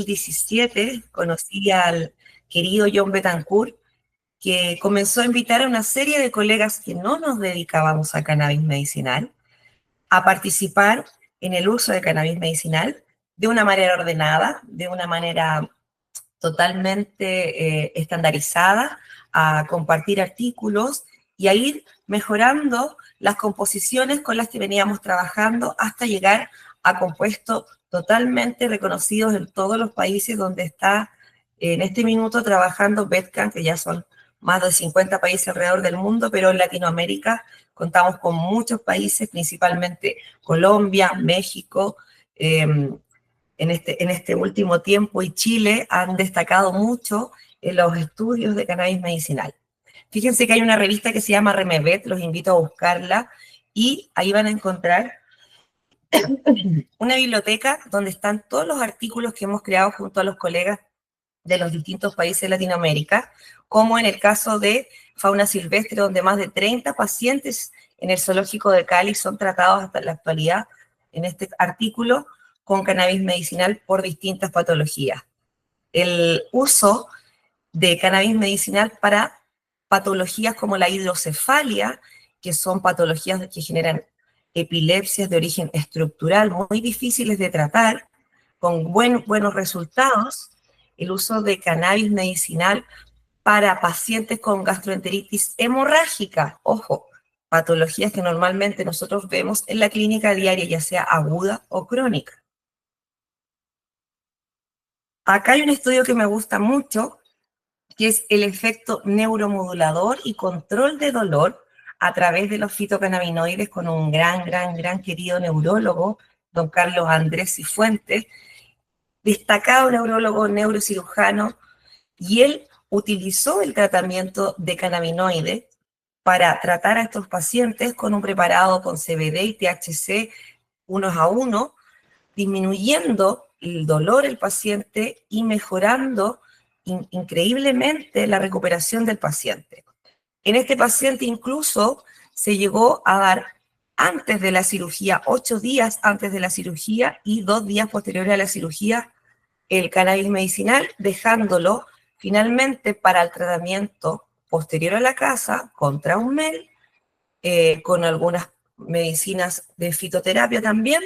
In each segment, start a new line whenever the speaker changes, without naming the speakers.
2017 conocí al querido John Betancourt, que comenzó a invitar a una serie de colegas que no nos dedicábamos a cannabis medicinal a participar en el uso de cannabis medicinal de una manera ordenada, de una manera totalmente estandarizada, a compartir artículos y a ir mejorando las composiciones con las que veníamos trabajando hasta llegar a compuestos totalmente reconocidos en todos los países donde está en este minuto trabajando Bedcam, que ya son más de 50 países alrededor del mundo, pero en Latinoamérica contamos con muchos países, principalmente Colombia, México, en este último tiempo, y Chile han destacado mucho en los estudios de cannabis medicinal. Fíjense que hay una revista que se llama Remevet, los invito a buscarla, y ahí van a encontrar una biblioteca donde están todos los artículos que hemos creado junto a los colegas de los distintos países de Latinoamérica, como en el caso de fauna silvestre, donde más de 30 pacientes en el zoológico de Cali son tratados hasta la actualidad en este artículo con cannabis medicinal por distintas patologías. El uso de cannabis medicinal para patologías como la hidrocefalia, que son patologías que generan epilepsias de origen estructural muy difíciles de tratar, con buenos resultados. El uso de cannabis medicinal para pacientes con gastroenteritis hemorrágica, ojo, patologías que normalmente nosotros vemos en la clínica diaria, ya sea aguda o crónica. Acá hay un estudio que me gusta mucho, que es el efecto neuromodulador y control de dolor a través de los fitocannabinoides, con un gran querido neurólogo, don Carlos Andrés Cifuentes, destacado neurólogo, neurocirujano, y él utilizó el tratamiento de cannabinoides para tratar a estos pacientes con un preparado con CBD y THC unos a uno, disminuyendo el dolor del paciente y mejorando increíblemente la recuperación del paciente. En este paciente incluso se llegó a dar antes de la cirugía, 8 días antes de la cirugía y 2 días posteriores a la cirugía, el cannabis medicinal, dejándolo finalmente para el tratamiento posterior a la casa contra un MEL, con algunas medicinas de fitoterapia también,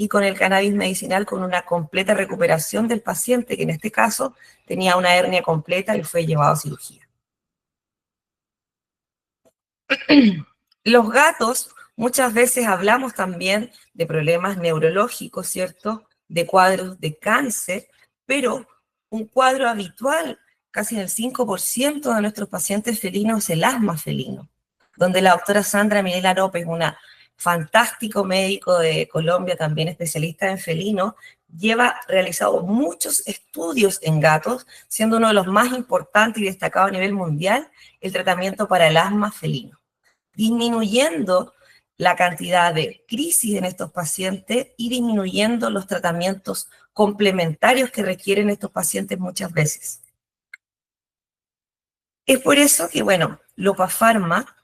y con el cannabis medicinal con una completa recuperación del paciente, que en este caso tenía una hernia completa y fue llevado a cirugía. Los gatos, muchas veces hablamos también de problemas neurológicos, ¿cierto? De cuadros de cáncer, pero un cuadro habitual, casi en el 5% de nuestros pacientes felinos, es el asma felino, donde la doctora Sandra Minela López, una fantástico médico de Colombia, también especialista en felino, lleva realizado muchos estudios en gatos, siendo uno de los más importantes y destacados a nivel mundial el tratamiento para el asma felino, disminuyendo la cantidad de crisis en estos pacientes y disminuyendo los tratamientos complementarios que requieren estos pacientes muchas veces. Es por eso que, bueno, Lopa Pharma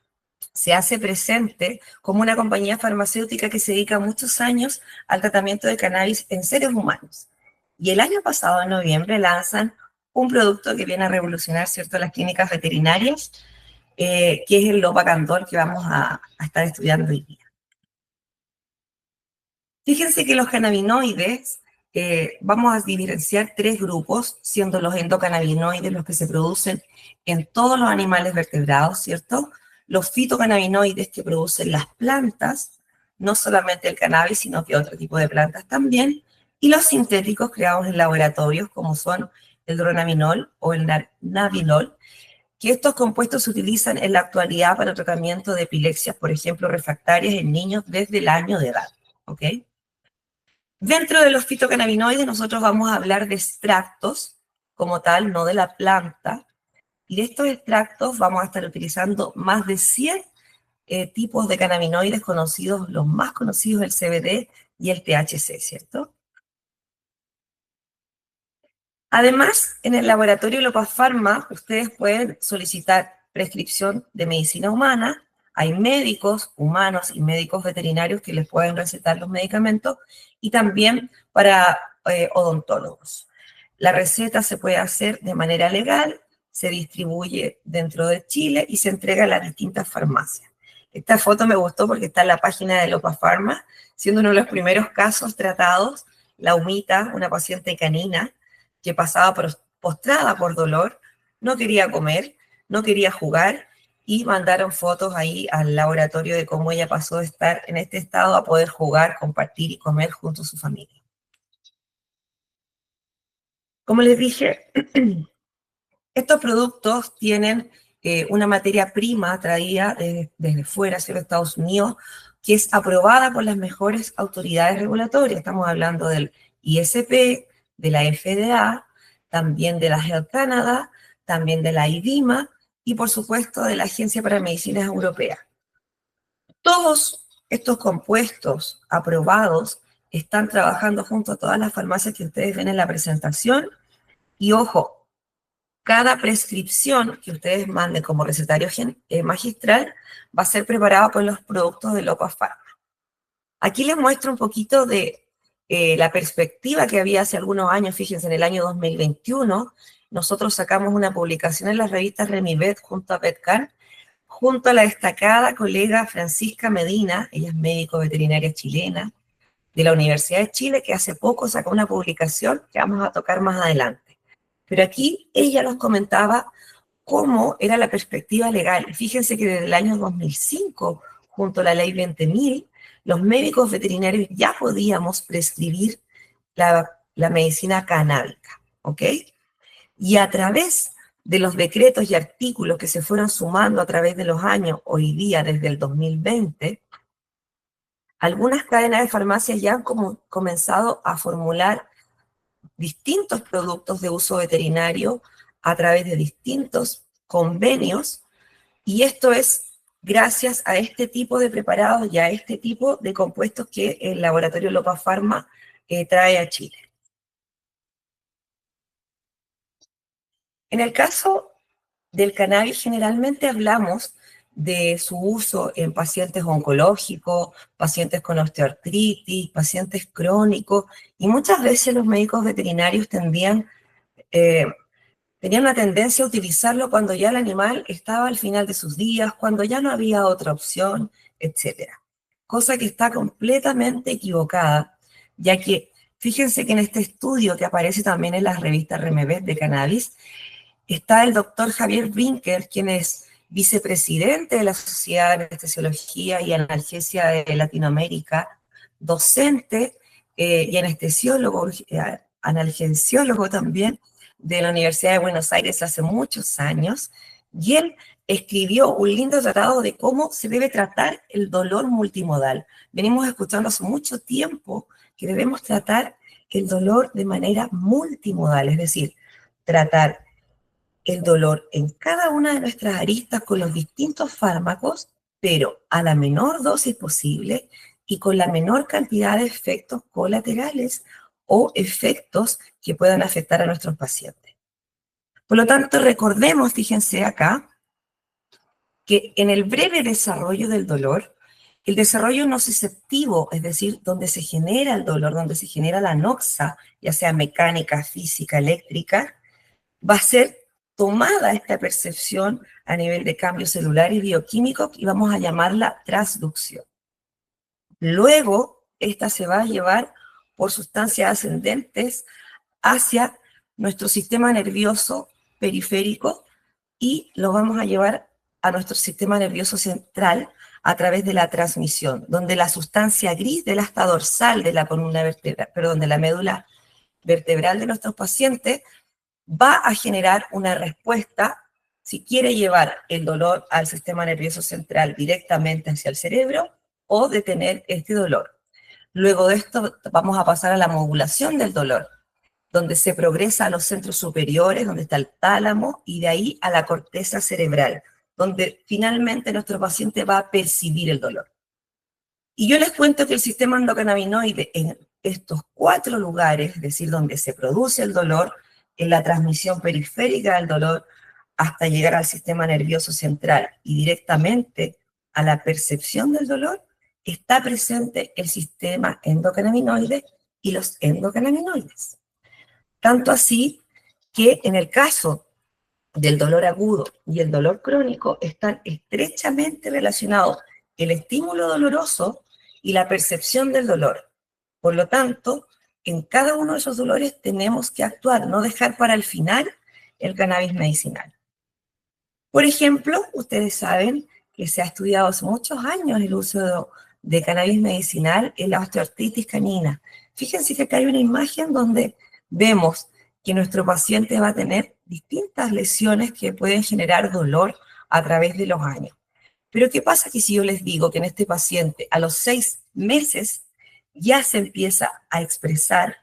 se hace presente como una compañía farmacéutica que se dedica muchos años al tratamiento de cannabis en seres humanos. Y el año pasado, en noviembre, lanzan un producto que viene a revolucionar, ¿cierto?, las clínicas veterinarias, que es el Lopacandol, que vamos a estar estudiando hoy día. Fíjense que los cannabinoides, vamos a diferenciar 3 grupos, siendo los endocannabinoides los que se producen en todos los animales vertebrados, ¿cierto? Los fitocannabinoides que producen las plantas, no solamente el cannabis, sino que otro tipo de plantas también, y los sintéticos creados en laboratorios, como son el dronabinol o el navinol, que estos compuestos se utilizan en la actualidad para el tratamiento de epilepsias, por ejemplo, refractarias en niños desde el año de edad, ¿ok? Dentro de los fitocannabinoides nosotros vamos a hablar de extractos como tal, no de la planta, y de estos extractos vamos a estar utilizando más de 100 tipos de cannabinoides conocidos, los más conocidos, el CBD y el THC, ¿cierto? Además, en el laboratorio Lopa Pharma, ustedes pueden solicitar prescripción de medicina humana. Hay médicos humanos y médicos veterinarios que les pueden recetar los medicamentos, y también para odontólogos. La receta se puede hacer de manera legal, se distribuye dentro de Chile y se entrega a las distintas farmacias. Esta foto me gustó porque está en la página de Lopa Pharma, siendo uno de los primeros casos tratados, la humita, una paciente canina que pasaba postrada por dolor, no quería comer, no quería jugar, y mandaron fotos ahí al laboratorio de cómo ella pasó de estar en este estado a poder jugar, compartir y comer junto a su familia. Como les dije, estos productos tienen una materia prima traída desde fuera, hacia los Estados Unidos, que es aprobada por las mejores autoridades regulatorias. Estamos hablando del ISP, de la FDA, también de la Health Canada, también de la IDIMA y, por supuesto, de la Agencia para Medicinas Europea. Todos estos compuestos aprobados están trabajando junto a todas las farmacias que ustedes ven en la presentación. Y ojo, cada prescripción que ustedes manden como recetario magistral va a ser preparada por los productos de Lopa Pharma. Aquí les muestro un poquito de la perspectiva que había hace algunos años. Fíjense, en el año 2021, nosotros sacamos una publicación en las revistas Remivet junto a Petcan, junto a la destacada colega Francisca Medina, ella es médico veterinaria chilena, de la Universidad de Chile, que hace poco sacó una publicación que vamos a tocar más adelante. Pero aquí ella nos comentaba cómo era la perspectiva legal. Fíjense que desde el año 2005, junto a la ley 20.000, los médicos veterinarios ya podíamos prescribir la medicina canábica, ¿ok? Y a través de los decretos y artículos que se fueron sumando a través de los años, hoy día desde el 2020, algunas cadenas de farmacias ya han comenzado a formular distintos productos de uso veterinario a través de distintos convenios, y esto es gracias a este tipo de preparados y a este tipo de compuestos que el laboratorio Lopa Pharma trae a Chile. En el caso del cannabis, generalmente hablamos de su uso en pacientes oncológicos, pacientes con osteoartritis, pacientes crónicos, y muchas veces los médicos veterinarios tenían una tendencia a utilizarlo cuando ya el animal estaba al final de sus días, cuando ya no había otra opción, etc. Cosa que está completamente equivocada, ya que fíjense que en este estudio que aparece también en las revistas Remevet de cannabis, está el doctor Javier Brinker, quien es vicepresidente de la Sociedad de Anestesiología y Analgesia de Latinoamérica, docente y anestesiólogo, analgensiólogo también de la Universidad de Buenos Aires hace muchos años, y él escribió un lindo tratado de cómo se debe tratar el dolor multimodal. Venimos escuchando hace mucho tiempo que debemos tratar el dolor de manera multimodal, es decir, tratar el dolor en cada una de nuestras aristas con los distintos fármacos, pero a la menor dosis posible y con la menor cantidad de efectos colaterales o efectos que puedan afectar a nuestros pacientes. Por lo tanto, recordemos, fíjense acá, que en el breve desarrollo del dolor, el desarrollo nociceptivo, es decir, donde se genera el dolor, donde se genera la noxa, ya sea mecánica, física, eléctrica, va a ser tomada esta percepción a nivel de cambios celulares y bioquímicos y vamos a llamarla transducción. Luego, esta se va a llevar por sustancias ascendentes hacia nuestro sistema nervioso periférico y lo vamos a llevar a nuestro sistema nervioso central a través de la transmisión, donde la sustancia gris del asta dorsal de la columna vertebral, perdón, de la médula vertebral de nuestros pacientes va a generar una respuesta si quiere llevar el dolor al sistema nervioso central directamente hacia el cerebro o detener este dolor. Luego de esto vamos a pasar a la modulación del dolor, donde se progresa a los centros superiores, donde está el tálamo, y de ahí a la corteza cerebral, donde finalmente nuestro paciente va a percibir el dolor. Y yo les cuento que el sistema endocannabinoide en estos 4 lugares, es decir, donde se produce el dolor, en la transmisión periférica del dolor, hasta llegar al sistema nervioso central y directamente a la percepción del dolor, está presente el sistema endocannabinoide y los endocannabinoides. Tanto así que en el caso del dolor agudo y el dolor crónico están estrechamente relacionados el estímulo doloroso y la percepción del dolor. Por lo tanto, en cada uno de esos dolores tenemos que actuar, no dejar para el final el cannabis medicinal. Por ejemplo, ustedes saben que se ha estudiado hace muchos años el uso de cannabis medicinal en la osteoartritis canina. Fíjense que acá hay una imagen donde vemos que nuestro paciente va a tener distintas lesiones que pueden generar dolor a través de los años. Pero ¿qué pasa que si yo les digo que en este paciente a los 6 meses ya se empieza a expresar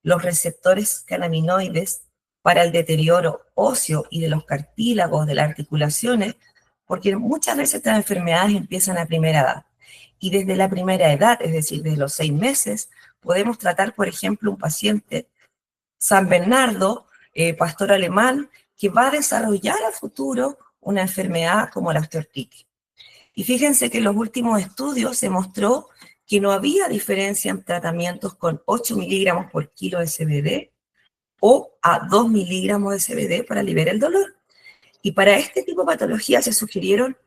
los receptores cannabinoides para el deterioro óseo y de los cartílagos, de las articulaciones, porque muchas veces estas enfermedades empiezan a primera edad. Y desde la primera edad, es decir, desde los 6 meses, podemos tratar, por ejemplo, un paciente San Bernardo, pastor alemán, que va a desarrollar a futuro una enfermedad como la osteoartritis. Y fíjense que en los últimos estudios se mostró que no había diferencia en tratamientos con 8 miligramos por kilo de CBD o a 2 miligramos de CBD para aliviar el dolor. Y para este tipo de patología se sugirieron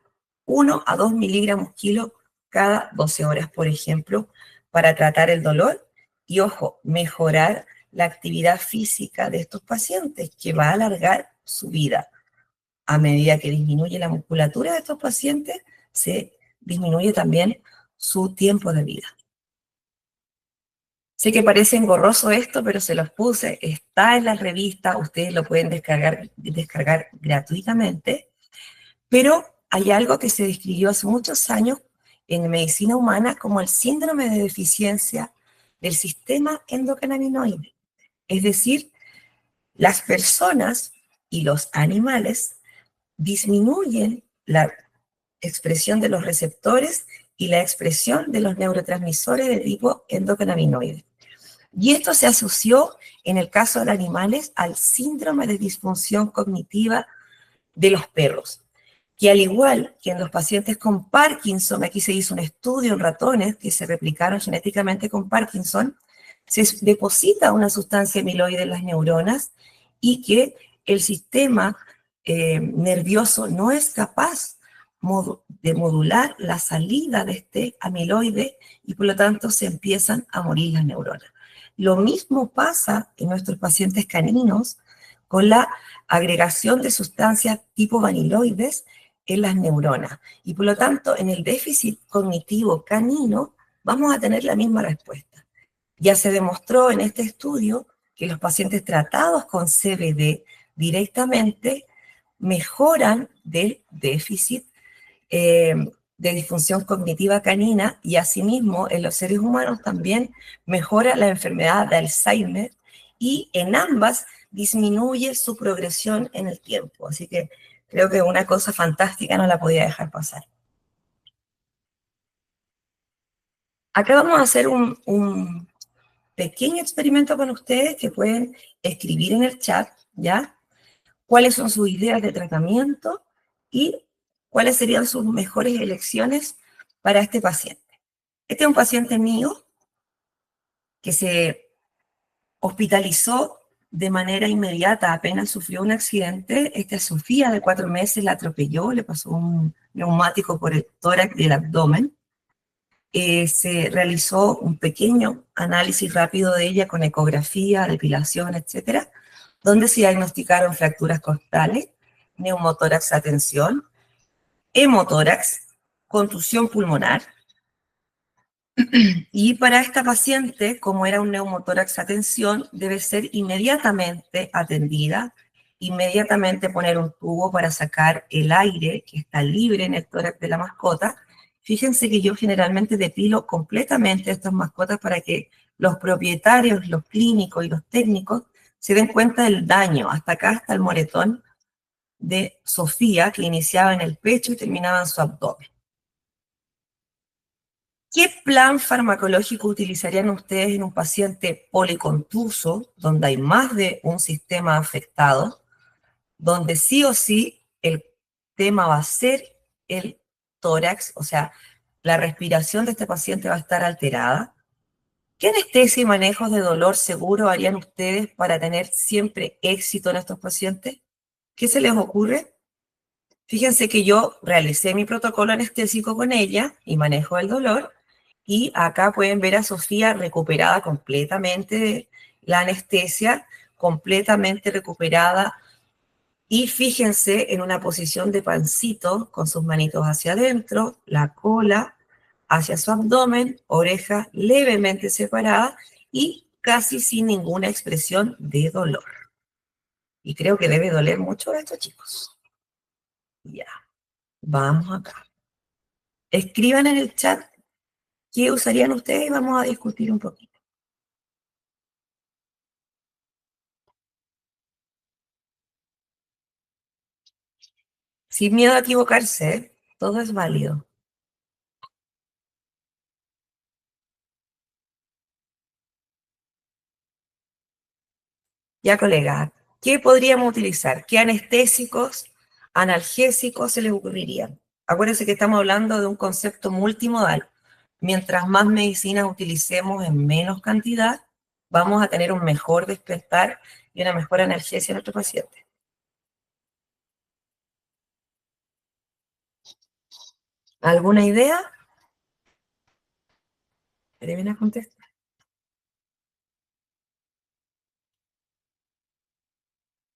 1 a 2 miligramos kilo cada 12 horas, por ejemplo, para tratar el dolor y, ojo, mejorar la actividad física de estos pacientes, que va a alargar su vida. A medida que disminuye la musculatura de estos pacientes, se disminuye también su tiempo de vida. Sé que parece engorroso esto, pero se los puse, está en la revista, ustedes lo pueden descargar gratuitamente, pero hay algo que se describió hace muchos años en medicina humana como el síndrome de deficiencia del sistema endocannabinoide. Es decir, las personas y los animales disminuyen la expresión de los receptores y la expresión de los neurotransmisores de tipo endocannabinoide. Y esto se asoció, en el caso de los animales, al síndrome de disfunción cognitiva de los perros, que al igual que en los pacientes con Parkinson, aquí se hizo un estudio en ratones que se replicaron genéticamente con Parkinson, se deposita una sustancia amiloide en las neuronas y que el sistema nervioso no es capaz de modular la salida de este amiloide y por lo tanto se empiezan a morir las neuronas. Lo mismo pasa en nuestros pacientes caninos con la agregación de sustancias tipo vaniloides en las neuronas. Y por lo tanto, en el déficit cognitivo canino vamos a tener la misma respuesta. Ya se demostró en este estudio que los pacientes tratados con CBD directamente mejoran del déficit de disfunción cognitiva canina y asimismo en los seres humanos también mejora la enfermedad de Alzheimer y en ambas disminuye su progresión en el tiempo. Así que creo que una cosa fantástica no la podía dejar pasar. Acá vamos a hacer un pequeño experimento con ustedes que pueden escribir en el chat, ¿ya? Cuáles son sus ideas de tratamiento y cuáles serían sus mejores elecciones para este paciente. Este es un paciente mío que se hospitalizó de manera inmediata, apenas sufrió un accidente. Esta Sofía de 4 meses la atropelló, le pasó un neumático por el tórax y el abdomen. Se realizó un pequeño análisis rápido de ella con ecografía, depilación, etcétera, donde se diagnosticaron fracturas costales, neumotórax a tensión, hemotórax, contusión pulmonar. Y para esta paciente, como era un neumotórax a tensión, debe ser inmediatamente atendida, inmediatamente poner un tubo para sacar el aire que está libre en el tórax de la mascota. Fíjense que yo generalmente depilo completamente estas mascotas para que los propietarios, los clínicos y los técnicos se den cuenta del daño. Hasta acá está el moretón de Sofía, que iniciaba en el pecho y terminaba en su abdomen. ¿Qué plan farmacológico utilizarían ustedes en un paciente policontuso, donde hay más de un sistema afectado, donde sí o sí el tema va a ser el tórax, o sea, la respiración de este paciente va a estar alterada? ¿Qué anestesia y manejos de dolor seguro harían ustedes para tener siempre éxito en estos pacientes? ¿Qué se les ocurre? Fíjense que yo realicé mi protocolo anestésico con ella y manejo el dolor, y acá pueden ver a Sofía recuperada completamente de la anestesia, completamente recuperada, y fíjense en una posición de pancito con sus manitos hacia adentro, la cola hacia su abdomen, orejas levemente separadas y casi sin ninguna expresión de dolor. Y creo que debe doler mucho a estos chicos. Ya, vamos acá. Escriban en el chat qué usarían ustedes y vamos a discutir un poquito. Sin miedo a equivocarse, todo es válido. Ya, colega, ¿qué podríamos utilizar? ¿Qué anestésicos, analgésicos se les ocurrirían? Acuérdense que estamos hablando de un concepto multimodal. Mientras más medicinas utilicemos en menos cantidad, vamos a tener un mejor despertar y una mejor analgesia en nuestro paciente. ¿Alguna idea? ¿Deben a contestar?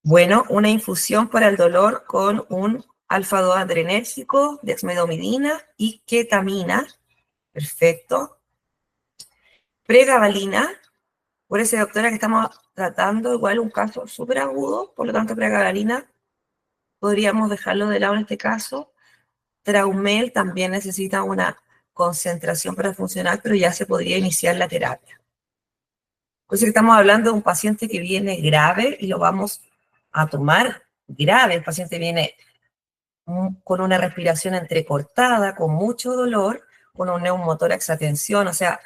Bueno, una infusión para el dolor con un alfa-2 adrenérgico, dexmedetomidina y ketamina. Perfecto. Pregabalina. Por ese, doctora, que estamos tratando igual un caso súper agudo, por lo tanto, pregabalina podríamos dejarlo de lado en este caso. Traumel también necesita una concentración para funcionar, pero ya se podría iniciar la terapia. Pues estamos hablando de un paciente que viene grave y lo vamos a tomar grave. El paciente viene con una respiración entrecortada, con mucho dolor, con un neumotórax a tensión, o sea,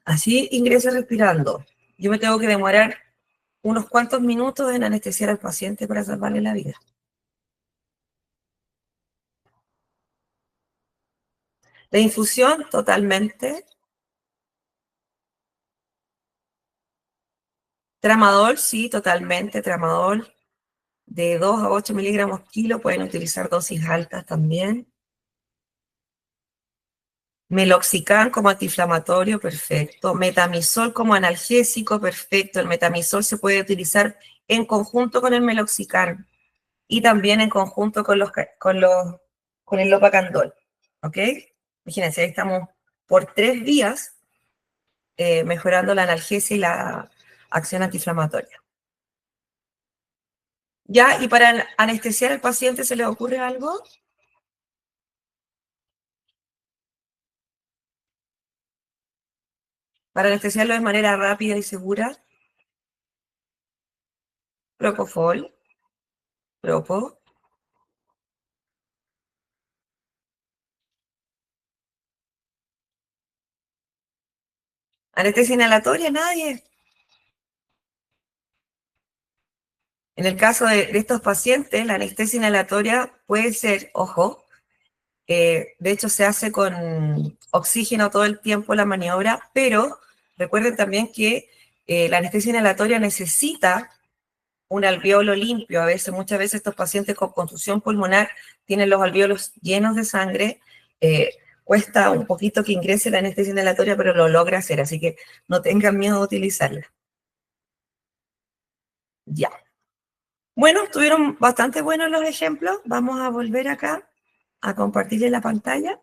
así ingresa respirando. Yo me tengo que demorar unos cuantos minutos en anestesiar al paciente para salvarle la vida. La infusión, totalmente. Tramadol, sí, totalmente. Tramadol de 2 a 8 miligramos kilo. Pueden utilizar dosis altas también. Meloxicam como antiinflamatorio, perfecto. Metamizol como analgésico, perfecto. El metamizol se puede utilizar en conjunto con el meloxicam y también en conjunto con el lopacandol. ¿Ok? Imagínense, ahí estamos por 3 días mejorando la analgesia y la acción antiinflamatoria. ¿Ya? ¿Y para anestesiar al paciente se le ocurre algo? Para anestesiarlo de manera rápida y segura, propofol, propo. Anestesia inhalatoria, nadie. En el caso de estos pacientes, la anestesia inhalatoria puede ser, ojo, de hecho se hace con oxígeno todo el tiempo la maniobra, pero recuerden también que la anestesia inhalatoria necesita un alveolo limpio. Muchas veces estos pacientes con contusión pulmonar tienen los alveolos llenos de sangre. Cuesta un poquito que ingrese la anestesia inhalatoria, pero lo logra hacer, así que no tengan miedo de utilizarla. Ya. Bueno, estuvieron bastante buenos los ejemplos. Vamos a volver acá a compartirles la pantalla.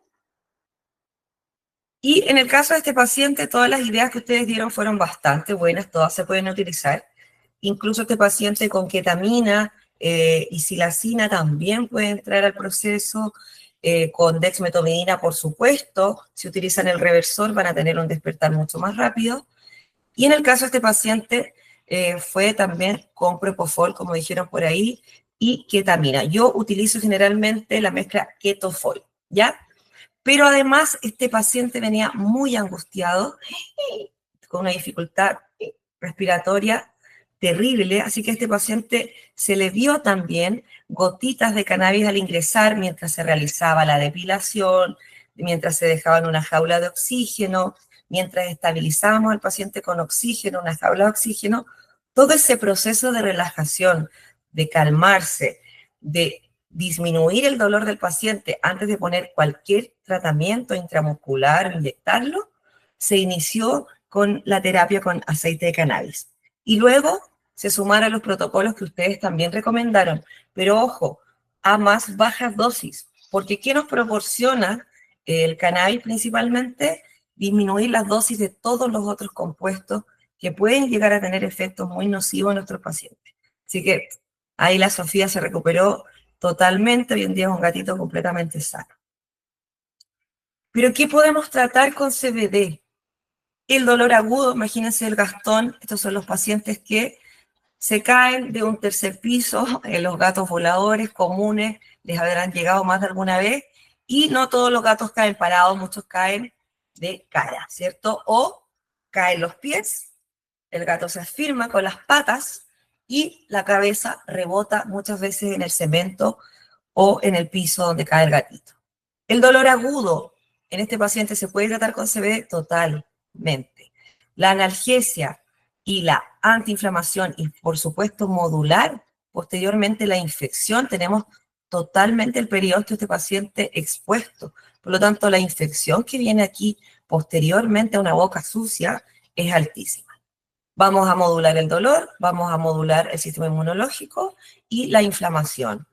Y en el caso de este paciente, todas las ideas que ustedes dieron fueron bastante buenas, todas se pueden utilizar. Incluso este paciente con ketamina y silacina también puede entrar al proceso, con dexmedetomidina, por supuesto. Si utilizan el reversor van a tener un despertar mucho más rápido. Y en el caso de este paciente fue también con propofol, como dijeron por ahí, y ketamina. Yo utilizo generalmente la mezcla ketofol, ¿ya? Pero además este paciente venía muy angustiado, con una dificultad respiratoria terrible, así que a este paciente se le dio también gotitas de cannabis al ingresar mientras se realizaba la depilación, mientras se dejaba en una jaula de oxígeno, mientras estabilizábamos al paciente con oxígeno, una jaula de oxígeno, todo ese proceso de relajación, de calmarse, de disminuir el dolor del paciente antes de poner cualquier tratamiento intramuscular o inyectarlo, se inició con la terapia con aceite de cannabis. Y luego se sumaron los protocolos que ustedes también recomendaron. Pero ojo, a más bajas dosis, porque ¿qué nos proporciona el cannabis principalmente? Disminuir las dosis de todos los otros compuestos que pueden llegar a tener efectos muy nocivos en nuestros pacientes. Así que ahí la Sofía se recuperó totalmente, hoy en día es un gatito completamente sano. Pero ¿qué podemos tratar con CBD? El dolor agudo, imagínense el Gastón, estos son los pacientes que se caen de un tercer piso, los gatos voladores comunes les habrán llegado más de alguna vez, y no todos los gatos caen parados, muchos caen de cara, ¿cierto? O caen los pies, el gato se afirma con las patas y la cabeza rebota muchas veces en el cemento o en el piso donde cae el gatito. El dolor agudo en este paciente se puede tratar con CBD totalmente. La analgesia y la antiinflamación y, por supuesto, modular posteriormente la infección. Tenemos totalmente el periósteo de este paciente expuesto. Por lo tanto, la infección que viene aquí posteriormente a una boca sucia es altísima. Vamos a modular el dolor, vamos a modular el sistema inmunológico y la inflamación.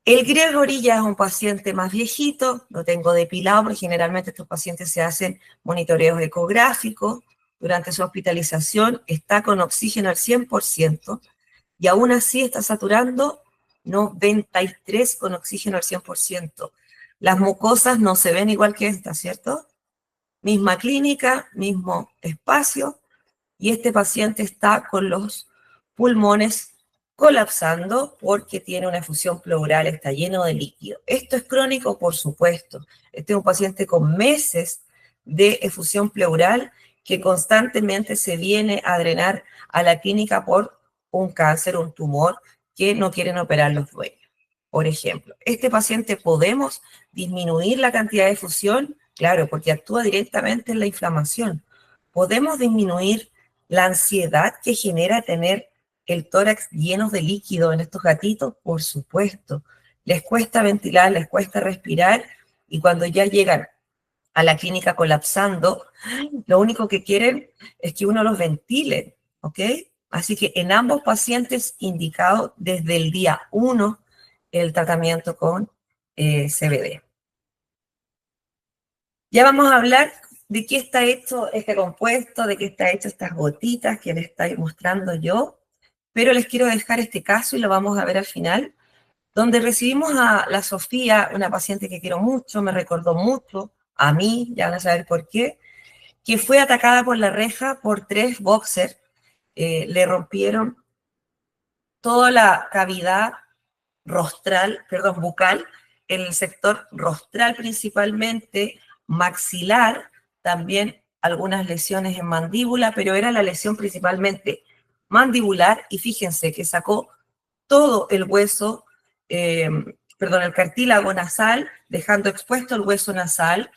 El Gregory ya es un paciente más viejito, lo tengo depilado porque generalmente estos pacientes se hacen monitoreos ecográficos durante su hospitalización, está con oxígeno al 100% y aún así está saturando 93 con oxígeno al 100%. Las mucosas no se ven igual que esta, ¿cierto? Misma clínica, mismo espacio, y este paciente está con los pulmones colapsando porque tiene una efusión pleural, está lleno de líquido. ¿Esto es crónico? Por supuesto. Este es un paciente con meses de efusión pleural que constantemente se viene a drenar a la clínica por un cáncer, un tumor que no quieren operar los dueños. Por ejemplo, este paciente podemos disminuir la cantidad de efusión, claro, porque actúa directamente en la inflamación. Podemos disminuir la ansiedad que genera tener el tórax lleno de líquido en estos gatitos, por supuesto. Les cuesta ventilar, les cuesta respirar y cuando ya llegan a la clínica colapsando, lo único que quieren es que uno los ventile, ¿ok? Así que en ambos pacientes indicado desde el día 1 el tratamiento con CBD. Ya vamos a hablar de qué está hecho este compuesto, de qué está hecho estas gotitas que les estoy mostrando yo, pero les quiero dejar este caso y lo vamos a ver al final, donde recibimos a la Sofía, una paciente que quiero mucho, me recordó mucho a mí, ya van a saber por qué, que fue atacada por la reja por 3 boxers, le rompieron toda la cavidad rostral, perdón, bucal, en el sector rostral principalmente, maxilar, también algunas lesiones en mandíbula, pero era la lesión principalmente mandibular y fíjense que sacó todo el hueso, perdón, el cartílago nasal, dejando expuesto el hueso nasal,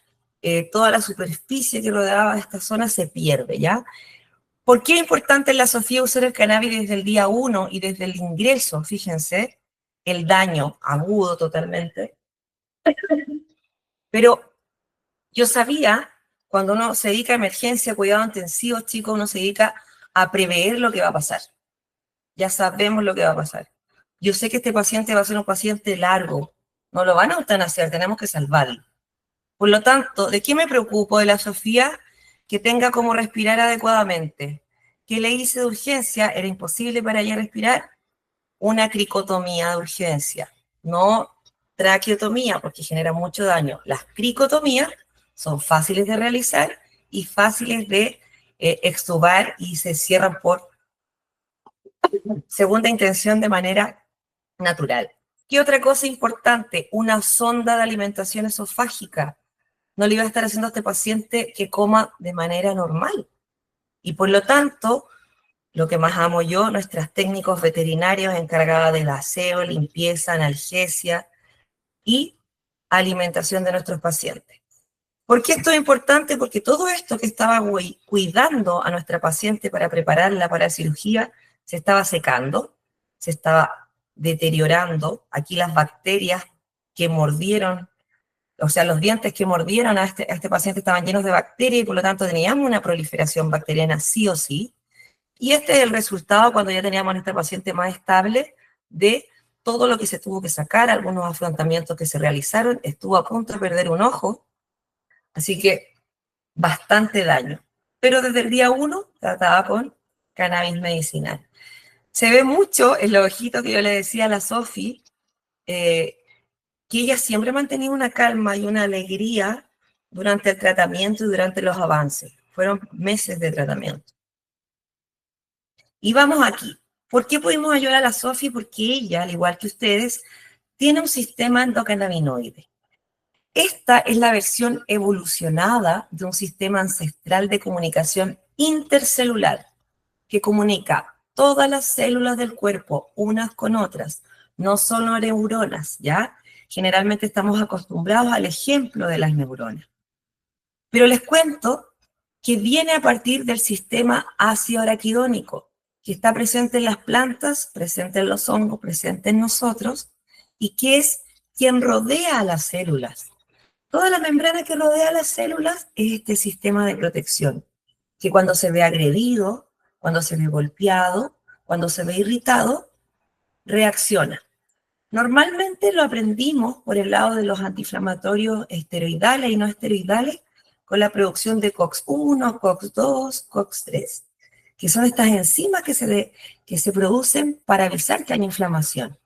toda la superficie que rodeaba esta zona se pierde, ¿ya? ¿Por qué es importante en la Sofía usar el cannabis desde el día 1 y desde el ingreso? Fíjense, el daño agudo totalmente. Pero yo sabía, cuando uno se dedica a emergencia, cuidado intensivo, chicos, uno se dedica a prever lo que va a pasar. Ya sabemos lo que va a pasar. Yo sé que este paciente va a ser un paciente largo. No lo van a eutanasiar, tenemos que salvarlo. Por lo tanto, ¿de qué me preocupo de la Sofía? Que tenga cómo respirar adecuadamente. ¿Qué le hice de urgencia? Era imposible para ella respirar. Una cricotomía de urgencia, no traqueotomía, porque genera mucho daño. Las cricotomías son fáciles de realizar y fáciles de extubar y se cierran por segunda intención de manera natural. ¿Qué otra cosa importante? Una sonda de alimentación esofágica. No le iba a estar haciendo a este paciente que coma de manera normal. Y por lo tanto, lo que más amo yo, nuestros técnicos veterinarios encargados del aseo, limpieza, analgesia y alimentación de nuestros pacientes. ¿Por qué esto es importante? Porque todo esto que estaba cuidando a nuestra paciente para prepararla para la cirugía se estaba secando, se estaba deteriorando. Aquí las bacterias que mordieron, o sea, los dientes que mordieron a este paciente estaban llenos de bacterias y por lo tanto teníamos una proliferación bacteriana sí o sí. Y este es el resultado cuando ya teníamos a nuestra paciente más estable de todo lo que se tuvo que sacar, algunos afrontamientos que se realizaron, estuvo a punto de perder un ojo, así que bastante daño. Pero desde el día 1 trataba con cannabis medicinal. Se ve mucho en los ojitos que yo le decía a la Sofi, que ella siempre mantenía una calma y una alegría durante el tratamiento y durante los avances. Fueron meses de tratamiento. Y vamos aquí. ¿Por qué pudimos ayudar a la Sofi? Porque ella, al igual que ustedes, tiene un sistema endocannabinoide. Esta es la versión evolucionada de un sistema ancestral de comunicación intercelular que comunica todas las células del cuerpo unas con otras, no solo neuronas, ¿ya? Generalmente estamos acostumbrados al ejemplo de las neuronas. Pero les cuento que viene a partir del sistema ácido araquidónico, que está presente en las plantas, presente en los hongos, presente en nosotros, y que es quien rodea a las células. Toda la membrana que rodea las células es este sistema de protección, que cuando se ve agredido, cuando se ve golpeado, cuando se ve irritado, reacciona. Normalmente lo aprendimos por el lado de los antiinflamatorios esteroidales y no esteroidales, con la producción de COX-1, COX-2, COX-3, que son estas enzimas que se producen para avisar que hay inflamación.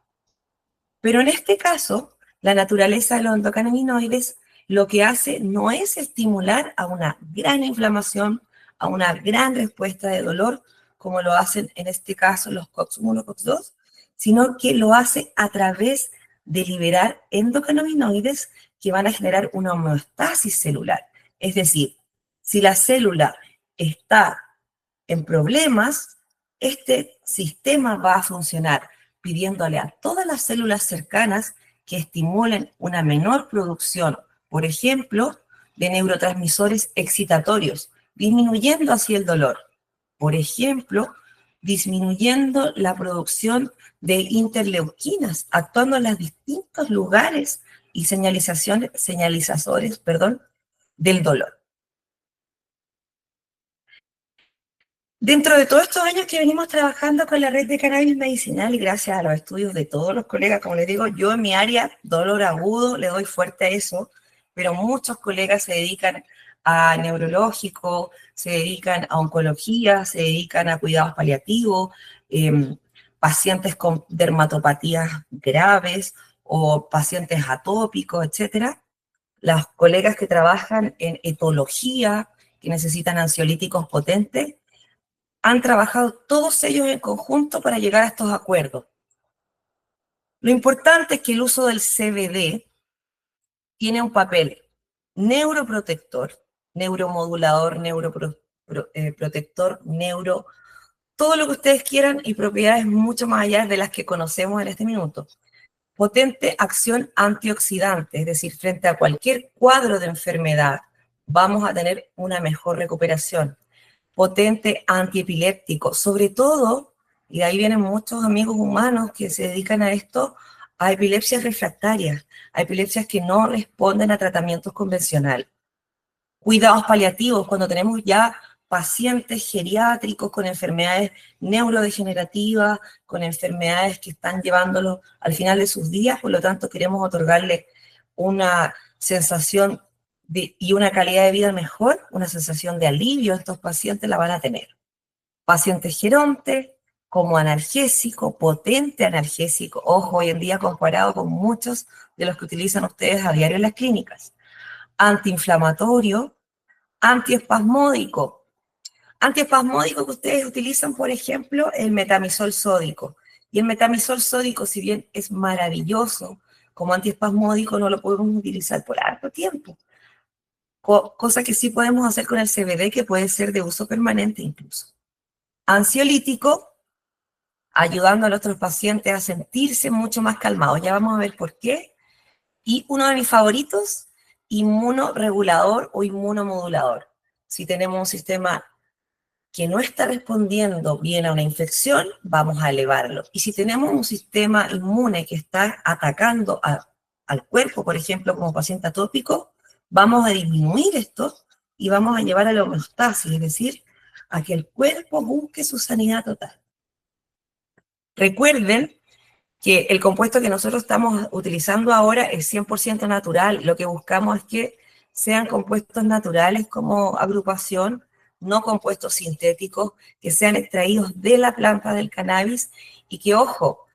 Pero en este caso, la naturaleza de los endocannabinoides lo que hace no es estimular a una gran inflamación, a una gran respuesta de dolor, como lo hacen en este caso los COX-1, COX-2, sino que lo hace a través de liberar endocannabinoides que van a generar una homeostasis celular. Es decir, si la célula está en problemas, este sistema va a funcionar pidiéndole a todas las células cercanas que estimulen una menor producción, por ejemplo, de neurotransmisores excitatorios, disminuyendo así el dolor. Por ejemplo, disminuyendo la producción de interleuquinas, actuando en los distintos lugares y señalizadores, del dolor. Dentro de todos estos años que venimos trabajando con la red de cannabis medicinal y gracias a los estudios de todos los colegas, como les digo, yo en mi área, dolor agudo, le doy fuerte a eso, pero muchos colegas se dedican a neurológico, se dedican a oncología, se dedican a cuidados paliativos, pacientes con dermatopatías graves o pacientes atópicos, etcétera. Los colegas que trabajan en etología, que necesitan ansiolíticos potentes, han trabajado todos ellos en conjunto para llegar a estos acuerdos. Lo importante es que el uso del CBD tiene un papel neuroprotector, neuromodulador, neuroprotector, todo lo que ustedes quieran y propiedades mucho más allá de las que conocemos en este minuto. Potente acción antioxidante, es decir, frente a cualquier cuadro de enfermedad, vamos a tener una mejor recuperación. Potente antiepiléptico, sobre todo, y de ahí vienen muchos amigos humanos que se dedican a esto, a epilepsias refractarias, a epilepsias que no responden a tratamientos convencionales. Cuidados paliativos, cuando tenemos ya pacientes geriátricos con enfermedades neurodegenerativas, con enfermedades que están llevándolos al final de sus días, por lo tanto queremos otorgarle una sensación y una calidad de vida mejor, una sensación de alivio, estos pacientes la van a tener. Pacientes gerontes, como analgésico, potente analgésico, ojo, hoy en día comparado con muchos de los que utilizan ustedes a diario en las clínicas. Antiinflamatorio, antiespasmódico. Antiespasmódico que ustedes utilizan, por ejemplo, el metamizol sódico. Y el metamizol sódico, si bien es maravilloso, como antiespasmódico no lo podemos utilizar por harto tiempo. Cosa que sí podemos hacer con el CBD, que puede ser de uso permanente incluso. Ansiolítico, ayudando a nuestros pacientes a sentirse mucho más calmados. Ya vamos a ver por qué. Y uno de mis favoritos, inmunoregulador o inmunomodulador. Si tenemos un sistema que no está respondiendo bien a una infección, vamos a elevarlo. Y si tenemos un sistema inmune que está atacando al cuerpo, por ejemplo, como paciente atópico, vamos a disminuir esto y vamos a llevar a la homeostasis, es decir, a que el cuerpo busque su sanidad total. Recuerden que el compuesto que nosotros estamos utilizando ahora es 100% natural. Lo que buscamos es que sean compuestos naturales como agrupación, no compuestos sintéticos, que sean extraídos de la planta del cannabis y que, ojo,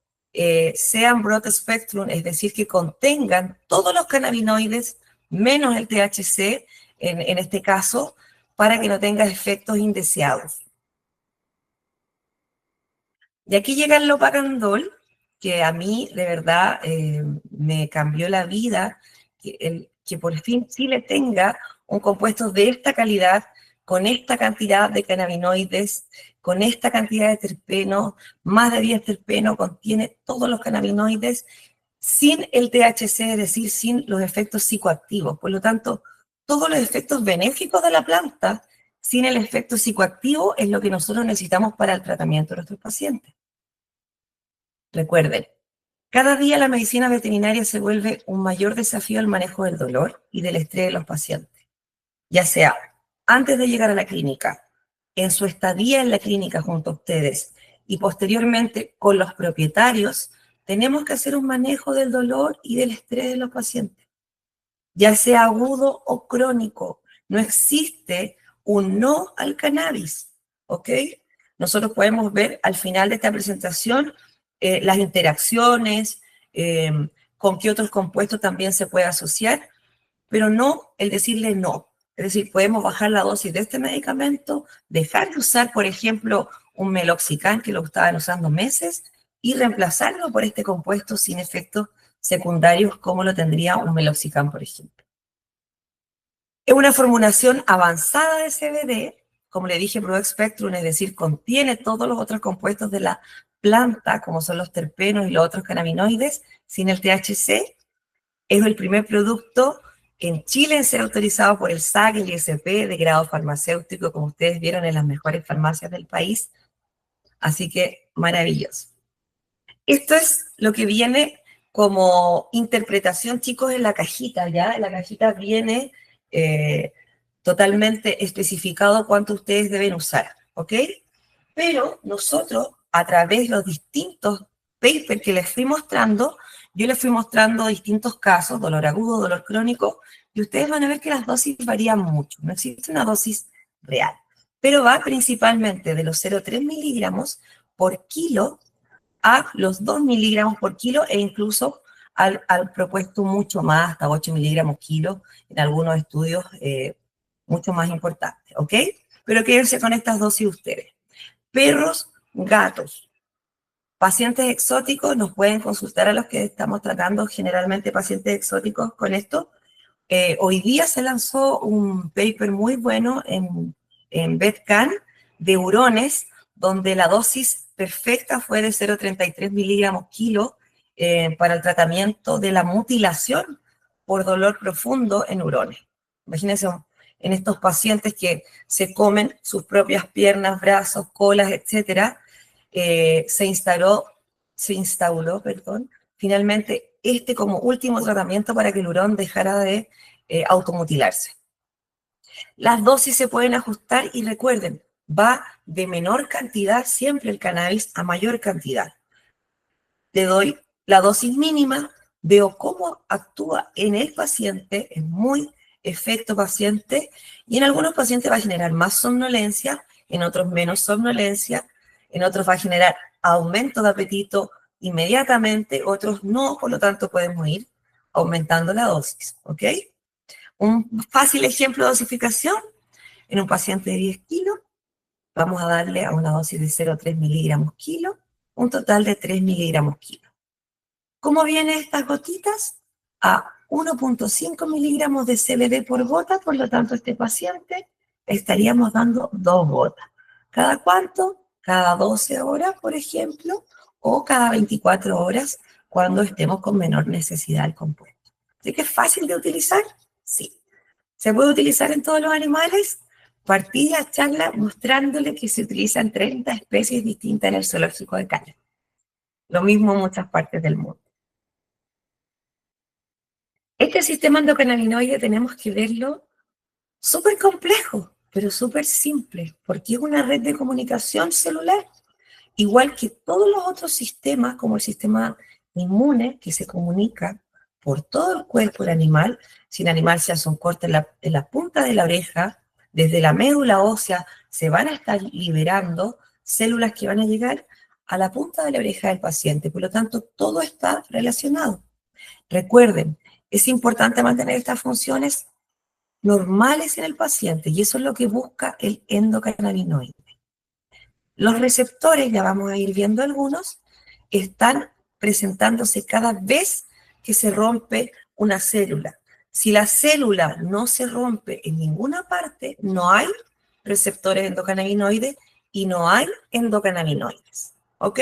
sean broad spectrum, es decir, que contengan todos los cannabinoides menos el THC, en este caso, para que no tenga efectos indeseados. Y aquí llega el Lopacandol, que a mí de verdad me cambió la vida, que por fin Chile tenga un compuesto de esta calidad, con esta cantidad de cannabinoides, con esta cantidad de terpenos, más de 10 terpenos, contiene todos los cannabinoides, sin el THC, es decir, sin los efectos psicoactivos. Por lo tanto, todos los efectos benéficos de la planta, sin el efecto psicoactivo, es lo que nosotros necesitamos para el tratamiento de nuestros pacientes. Recuerden, cada día la medicina veterinaria se vuelve un mayor desafío al manejo del dolor y del estrés de los pacientes, ya sea antes de llegar a la clínica, en su estadía en la clínica junto a ustedes y posteriormente con los propietarios, tenemos que hacer un manejo del dolor y del estrés de los pacientes, ya sea agudo o crónico. No existe un no al cannabis, ¿ok? Nosotros podemos ver al final de esta presentación las interacciones, con qué otros compuestos también se puede asociar, pero no el decirle no. Es decir, podemos bajar la dosis de este medicamento, dejar de usar, por ejemplo, un meloxicam que lo estaban usando meses y reemplazarlo por este compuesto sin efectos secundarios como lo tendría un meloxicam, por ejemplo. Es una formulación avanzada de CBD, como le dije, broad spectrum, es decir, contiene todos los otros compuestos de la planta, como son los terpenos y los otros cannabinoides, sin el THC. Es el primer producto en Chile en ser autorizado por el SAC, el ISP, de grado farmacéutico, como ustedes vieron en las mejores farmacias del país. Así que maravilloso. Esto es lo que viene como interpretación, chicos, en la cajita, ¿ya? En la cajita viene totalmente especificado cuánto ustedes deben usar, ¿ok? Pero nosotros, a través de los distintos papers que les fui mostrando, yo les fui mostrando distintos casos, dolor agudo, dolor crónico, y ustedes van a ver que las dosis varían mucho, no existe una dosis real, pero va principalmente de los 0,3 miligramos por kilo a los 2 miligramos por kilo e incluso al propuesto mucho más, hasta 8 miligramos kilo, en algunos estudios mucho más importantes, ¿ok? Pero quédense con estas dosis ustedes. Perros, gatos, pacientes exóticos, nos pueden consultar a los que estamos tratando, generalmente pacientes exóticos con esto. Hoy día se lanzó un paper muy bueno en VetCan de hurones, donde la dosis perfecta fue de 0,33 miligramos kilo para el tratamiento de la mutilación por dolor profundo en hurones. Imagínense en estos pacientes que se comen sus propias piernas, brazos, colas, etcétera, se instauró, finalmente este como último tratamiento para que el hurón dejara de automutilarse. Las dosis se pueden ajustar y recuerden, va de menor cantidad siempre el cannabis a mayor cantidad. Le doy la dosis mínima, veo cómo actúa en el paciente, es muy efecto paciente, y en algunos pacientes va a generar más somnolencia, en otros menos somnolencia, en otros va a generar aumento de apetito inmediatamente, otros no, por lo tanto podemos ir aumentando la dosis, ¿ok? Un fácil ejemplo de dosificación, en un paciente de 10 kilos, vamos a darle a una dosis de 0,3 miligramos kilo, un total de 3 miligramos kilo. ¿Cómo vienen estas gotitas? A 1,5 miligramos de CBD por gota, por lo tanto, a este paciente estaríamos dando 2 gotas. ¿Cada cuánto? Cada 12 horas, por ejemplo, o cada 24 horas cuando estemos con menor necesidad del compuesto. Así que es fácil de utilizar, Sí. ¿Se puede utilizar en todos los animales? Partí la charla mostrándole que se utilizan 30 especies distintas en el zoológico de Cali. Lo mismo en muchas partes del mundo. Este sistema endocannabinoide tenemos que verlo súper complejo, pero súper simple, porque es una red de comunicación celular, igual que todos los otros sistemas, como el sistema inmune, que se comunica por todo el cuerpo del animal. Si el animal se hace un corte en la punta de la oreja, desde la médula ósea se van a estar liberando células que van a llegar a la punta de la oreja del paciente. Por lo tanto, todo está relacionado. Recuerden, es importante mantener estas funciones normales en el paciente y eso es lo que busca el endocannabinoide. Los receptores, ya vamos a ir viendo algunos, están presentándose cada vez que se rompe una célula. Si la célula no se rompe en ninguna parte, no hay receptores endocannabinoides y no hay endocannabinoides. ¿Ok?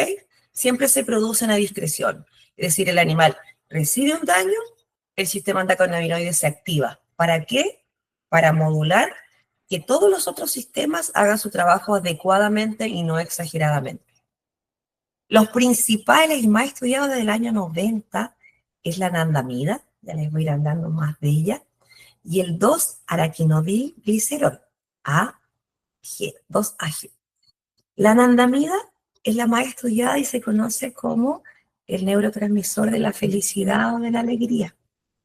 Siempre se producen a discreción. Es decir, el animal recibe un daño, el sistema endocannabinoide se activa. ¿Para qué? Para modular que todos los otros sistemas hagan su trabajo adecuadamente y no exageradamente. Los principales y más estudiados desde el año 90 es la anandamida, ya les voy a ir hablando más de ella, y el 2-araquinodilglicerol, AG, 2-AG. La anandamida es la más estudiada y se conoce como el neurotransmisor de la felicidad o de la alegría.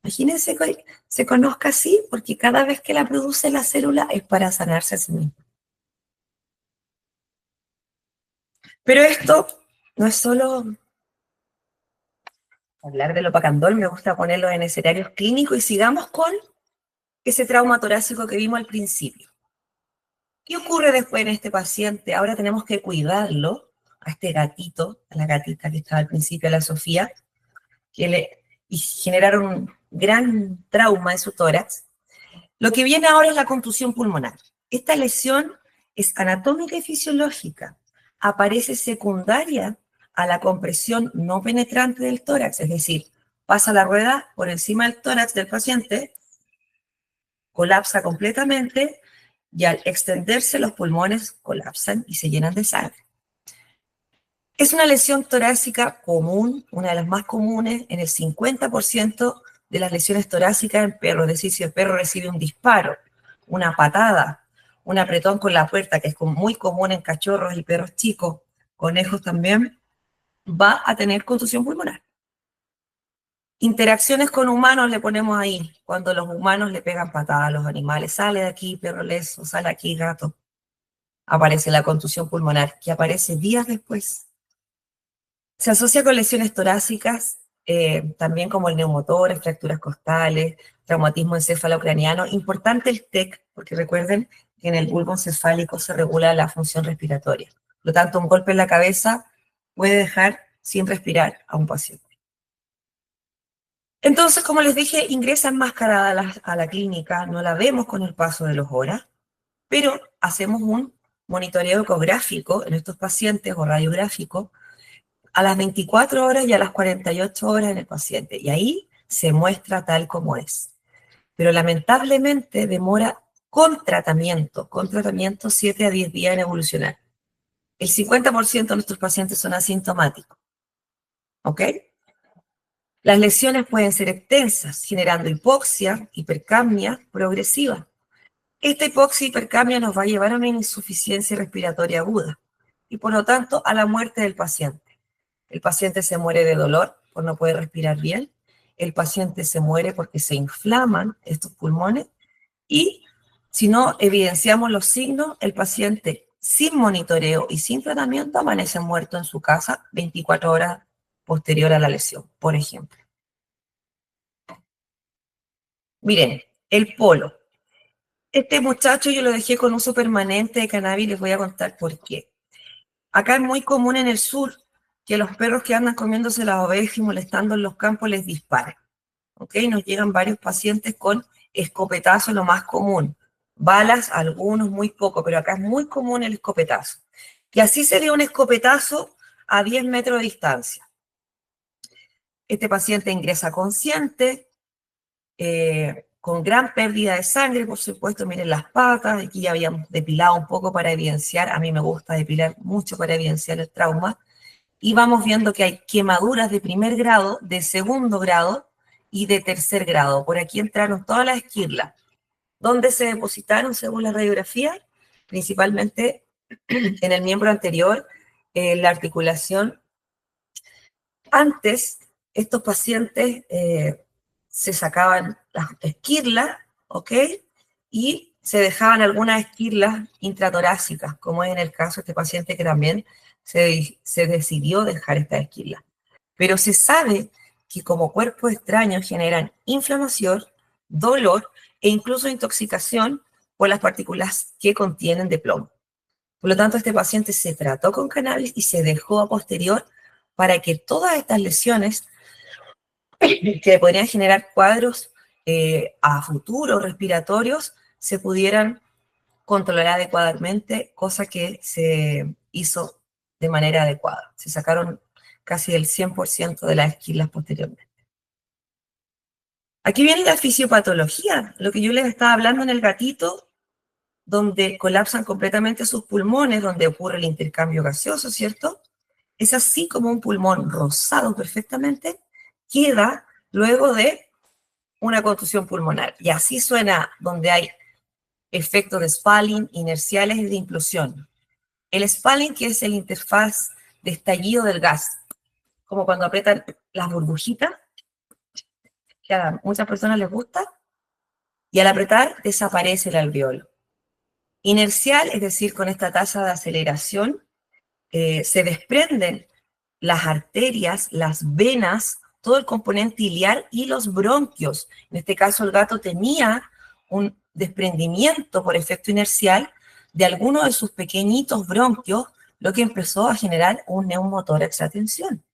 Imagínense que se conozca así porque cada vez que la produce la célula es para sanarse a sí misma. Pero esto no es solo hablar del opacandol, me gusta ponerlo en escenarios clínicos y sigamos con ese trauma torácico que vimos al principio. ¿Qué ocurre después en este paciente? Ahora tenemos que cuidarlo, a este gatito, a la gatita que estaba al principio, a la Sofía, y generaron un gran trauma en su tórax. Lo que viene ahora es la contusión pulmonar. Esta lesión es anatómica y fisiológica. Aparece secundaria a la compresión no penetrante del tórax, es decir, pasa la rueda por encima del tórax del paciente, colapsa completamente y al extenderse los pulmones colapsan y se llenan de sangre. Es una lesión torácica común, una de las más comunes, en el 50% de las lesiones torácicas en perros. Es decir, si el perro recibe un disparo, una patada, un apretón con la puerta, que es muy común en cachorros y perros chicos, conejos también, va a tener contusión pulmonar. Interacciones con humanos le ponemos ahí, cuando los humanos le pegan patadas a los animales. Sale de aquí, perro leso, sale aquí, gato. Aparece la contusión pulmonar, que aparece días después. Se asocia con lesiones torácicas, también como el neumotórax, fracturas costales, traumatismo encefalocraniano. Importante el TEC, porque recuerden que en el bulbo encefálico se regula la función respiratoria. Por lo tanto, un golpe en la cabeza puede dejar sin respirar a un paciente. Entonces, como les dije, ingresa enmascarada a la clínica, no la vemos con el paso de las horas, pero hacemos un monitoreo ecográfico en estos pacientes o radiográfico a las 24 horas y a las 48 horas en el paciente. Y ahí se muestra tal como es. Pero lamentablemente demora con tratamiento 7 a 10 días en evolucionar. El 50% de nuestros pacientes son asintomáticos. ¿Ok? Las lesiones pueden ser extensas, generando hipoxia, hipercapnia progresiva. Esta hipoxia y hipercapnia nos va a llevar a una insuficiencia respiratoria aguda y por lo tanto a la muerte del paciente. El paciente se muere de dolor por no poder respirar bien, el paciente se muere porque se inflaman estos pulmones y si no evidenciamos los signos, el paciente sin monitoreo y sin tratamiento amanece muerto en su casa 24 horas posterior a la lesión, por ejemplo. Miren, el polo. Este muchacho yo lo dejé con uso permanente de cannabis, les voy a contar por qué. Acá es muy común en el sur que los perros que andan comiéndose las ovejas y molestando en los campos les disparen. ¿Ok? Nos llegan varios pacientes con escopetazo, lo más común. Balas, algunos, muy poco, pero acá es muy común el escopetazo. Y así se dio un escopetazo a 10 metros de distancia. Este paciente ingresa consciente, con gran pérdida de sangre, por supuesto. Miren las patas, aquí ya habíamos depilado un poco para evidenciar, a mí me gusta depilar mucho para evidenciar el trauma, y vamos viendo que hay quemaduras de primer grado, de segundo grado y de tercer grado. Por aquí entraron todas las esquirlas. ¿Dónde se depositaron según la radiografía? Principalmente en el miembro anterior, la articulación. Antes, estos pacientes se sacaban las esquirlas, ¿ok? Y se dejaban algunas esquirlas intratorácicas, como es en el caso de este paciente que también se decidió dejar esta esquirla. Pero se sabe que como cuerpos extraños generan inflamación, dolor e incluso intoxicación por las partículas que contienen de plomo. Por lo tanto, este paciente se trató con cannabis y se dejó a posterior para que todas estas lesiones que podrían generar cuadros a futuro respiratorios se pudieran controlar adecuadamente, cosa que se hizo de manera adecuada. Se sacaron casi el 100% de las esquirlas posteriormente. Aquí viene la fisiopatología, lo que yo les estaba hablando en el gatito, donde colapsan completamente sus pulmones, donde ocurre el intercambio gaseoso, ¿cierto? Es así como un pulmón rosado perfectamente queda luego de una contusión pulmonar. Y así suena donde hay efectos de Spalling, inerciales y de implosión. El Spalling, que es el interfaz de estallido del gas, como cuando aprietan las burbujitas, que a muchas personas les gusta, y al apretar desaparece el alveolo. Inercial, es decir, con esta tasa de aceleración, se desprenden las arterias, las venas, todo el componente iliar y los bronquios. En este caso, el gato tenía un desprendimiento por efecto inercial de alguno de sus pequeñitos bronquios, lo que empezó a generar un neumotórax a tensión.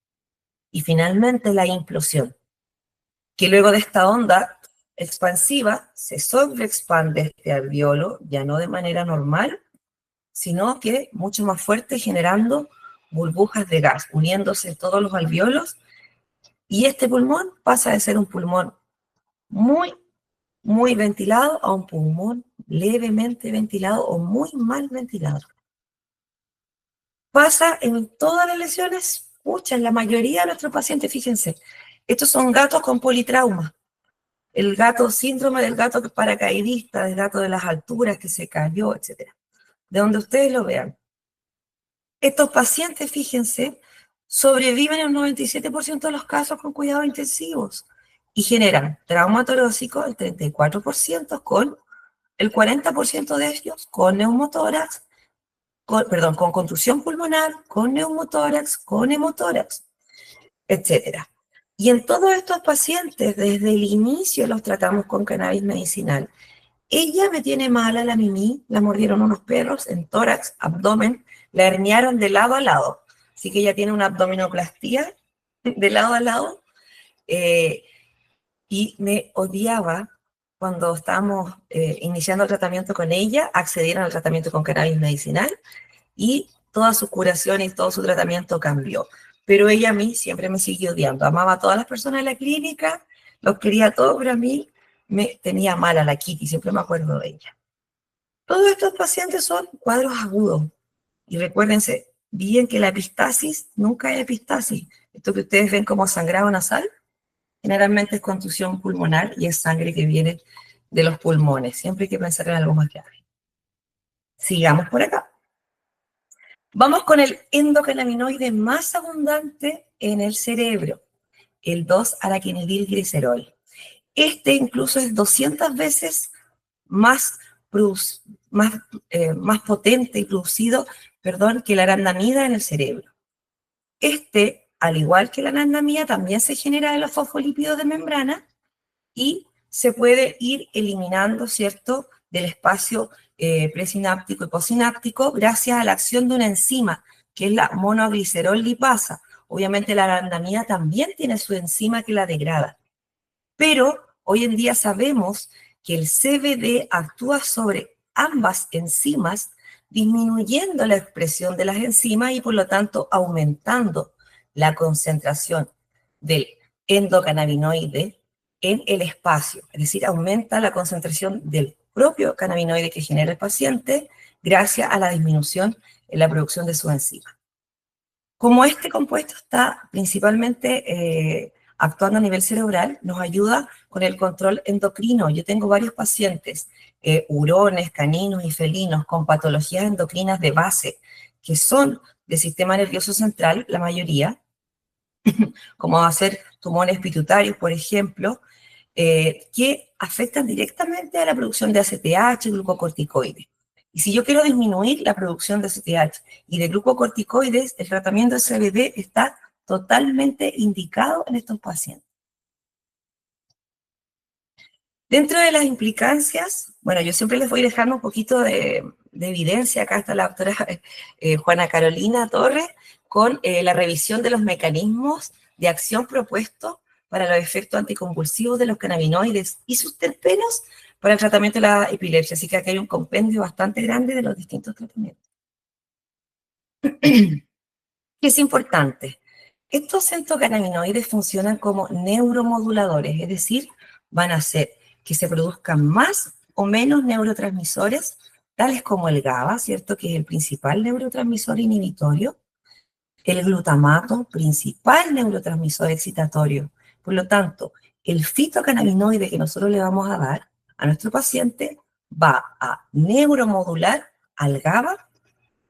Y finalmente la implosión, que luego de esta onda expansiva se sobreexpande este alveolo, ya no de manera normal, sino que mucho más fuerte, generando burbujas de gas, uniéndose todos los alveolos, y este pulmón pasa de ser un pulmón muy, muy ventilado a un pulmón levemente ventilado o muy mal ventilado. Pasa en todas las lesiones, en la mayoría de nuestros pacientes, fíjense, estos son gatos con politrauma. El gato, síndrome del gato paracaidista, del gato de las alturas que se cayó, etc. De donde ustedes lo vean. Estos pacientes, fíjense, sobreviven en un 97% de los casos con cuidados intensivos y generan trauma torácico el 34%, con el 40% de ellos con neumotórax, con contusión pulmonar, con neumotórax, con hemotórax, etc. Y en todos estos pacientes, desde el inicio los tratamos con cannabis medicinal. Ella me tiene mala, la Mimi, la mordieron unos perros en tórax, abdomen, la herniaron de lado a lado. Así que ella tiene una abdominoplastia de lado a lado, y me odiaba cuando estábamos iniciando el tratamiento con ella, accedieron al tratamiento con cannabis medicinal y toda su curación y todo su tratamiento cambió. Pero ella a mí siempre me siguió odiando. Amaba a todas las personas de la clínica, los quería a todos, pero a mí me tenía mala la Kitty, siempre me acuerdo de ella. Todos estos pacientes son cuadros agudos. Y recuérdense bien que la epistasis nunca es epistasis. Esto que ustedes ven como sangrado nasal, generalmente es contusión pulmonar y es sangre que viene de los pulmones. Siempre hay que pensar en algo más grave. Sigamos por acá. Vamos con el endocannabinoide más abundante en el cerebro, el 2-araquinidilglicerol. Este incluso es 200 veces más potente y producido, que la anandamida en el cerebro. Este, al igual que la anandamida, también se genera de los fosfolípidos de membrana y se puede ir eliminando, ¿cierto?, del espacio presináptico y postsináptico gracias a la acción de una enzima, que es la monoglicerol lipasa. Obviamente la anandamida también tiene su enzima que la degrada, pero hoy en día sabemos que el CBD actúa sobre ambas enzimas, disminuyendo la expresión de las enzimas y por lo tanto aumentando la concentración del endocannabinoide en el espacio, es decir, aumenta la concentración del propio cannabinoide que genera el paciente gracias a la disminución en la producción de su enzima. Como este compuesto está principalmente actuando a nivel cerebral, nos ayuda con el control endocrino. Yo tengo varios pacientes, hurones, caninos y felinos, con patologías endocrinas de base, que son del sistema nervioso central, la mayoría, como va a ser tumores pituitarios, por ejemplo, que afectan directamente a la producción de ACTH, glucocorticoides. Y si yo quiero disminuir la producción de ACTH y de glucocorticoides, el tratamiento de CBD está totalmente indicado en estos pacientes. Dentro de las implicancias, bueno, yo siempre les voy dejando un poquito de evidencia. Acá está la doctora Juana Carolina Torres con la revisión de los mecanismos de acción propuestos para los efectos anticonvulsivos de los cannabinoides y sus terpenos para el tratamiento de la epilepsia. Así que aquí hay un compendio bastante grande de los distintos tratamientos. ¿Qué es importante? Estos endocannabinoides funcionan como neuromoduladores, es decir, van a hacer que se produzcan más o menos neurotransmisores, tales como el GABA, ¿cierto? Que es el principal neurotransmisor inhibitorio, el glutamato, principal neurotransmisor excitatorio. Por lo tanto, el fitocannabinoide que nosotros le vamos a dar a nuestro paciente va a neuromodular al GABA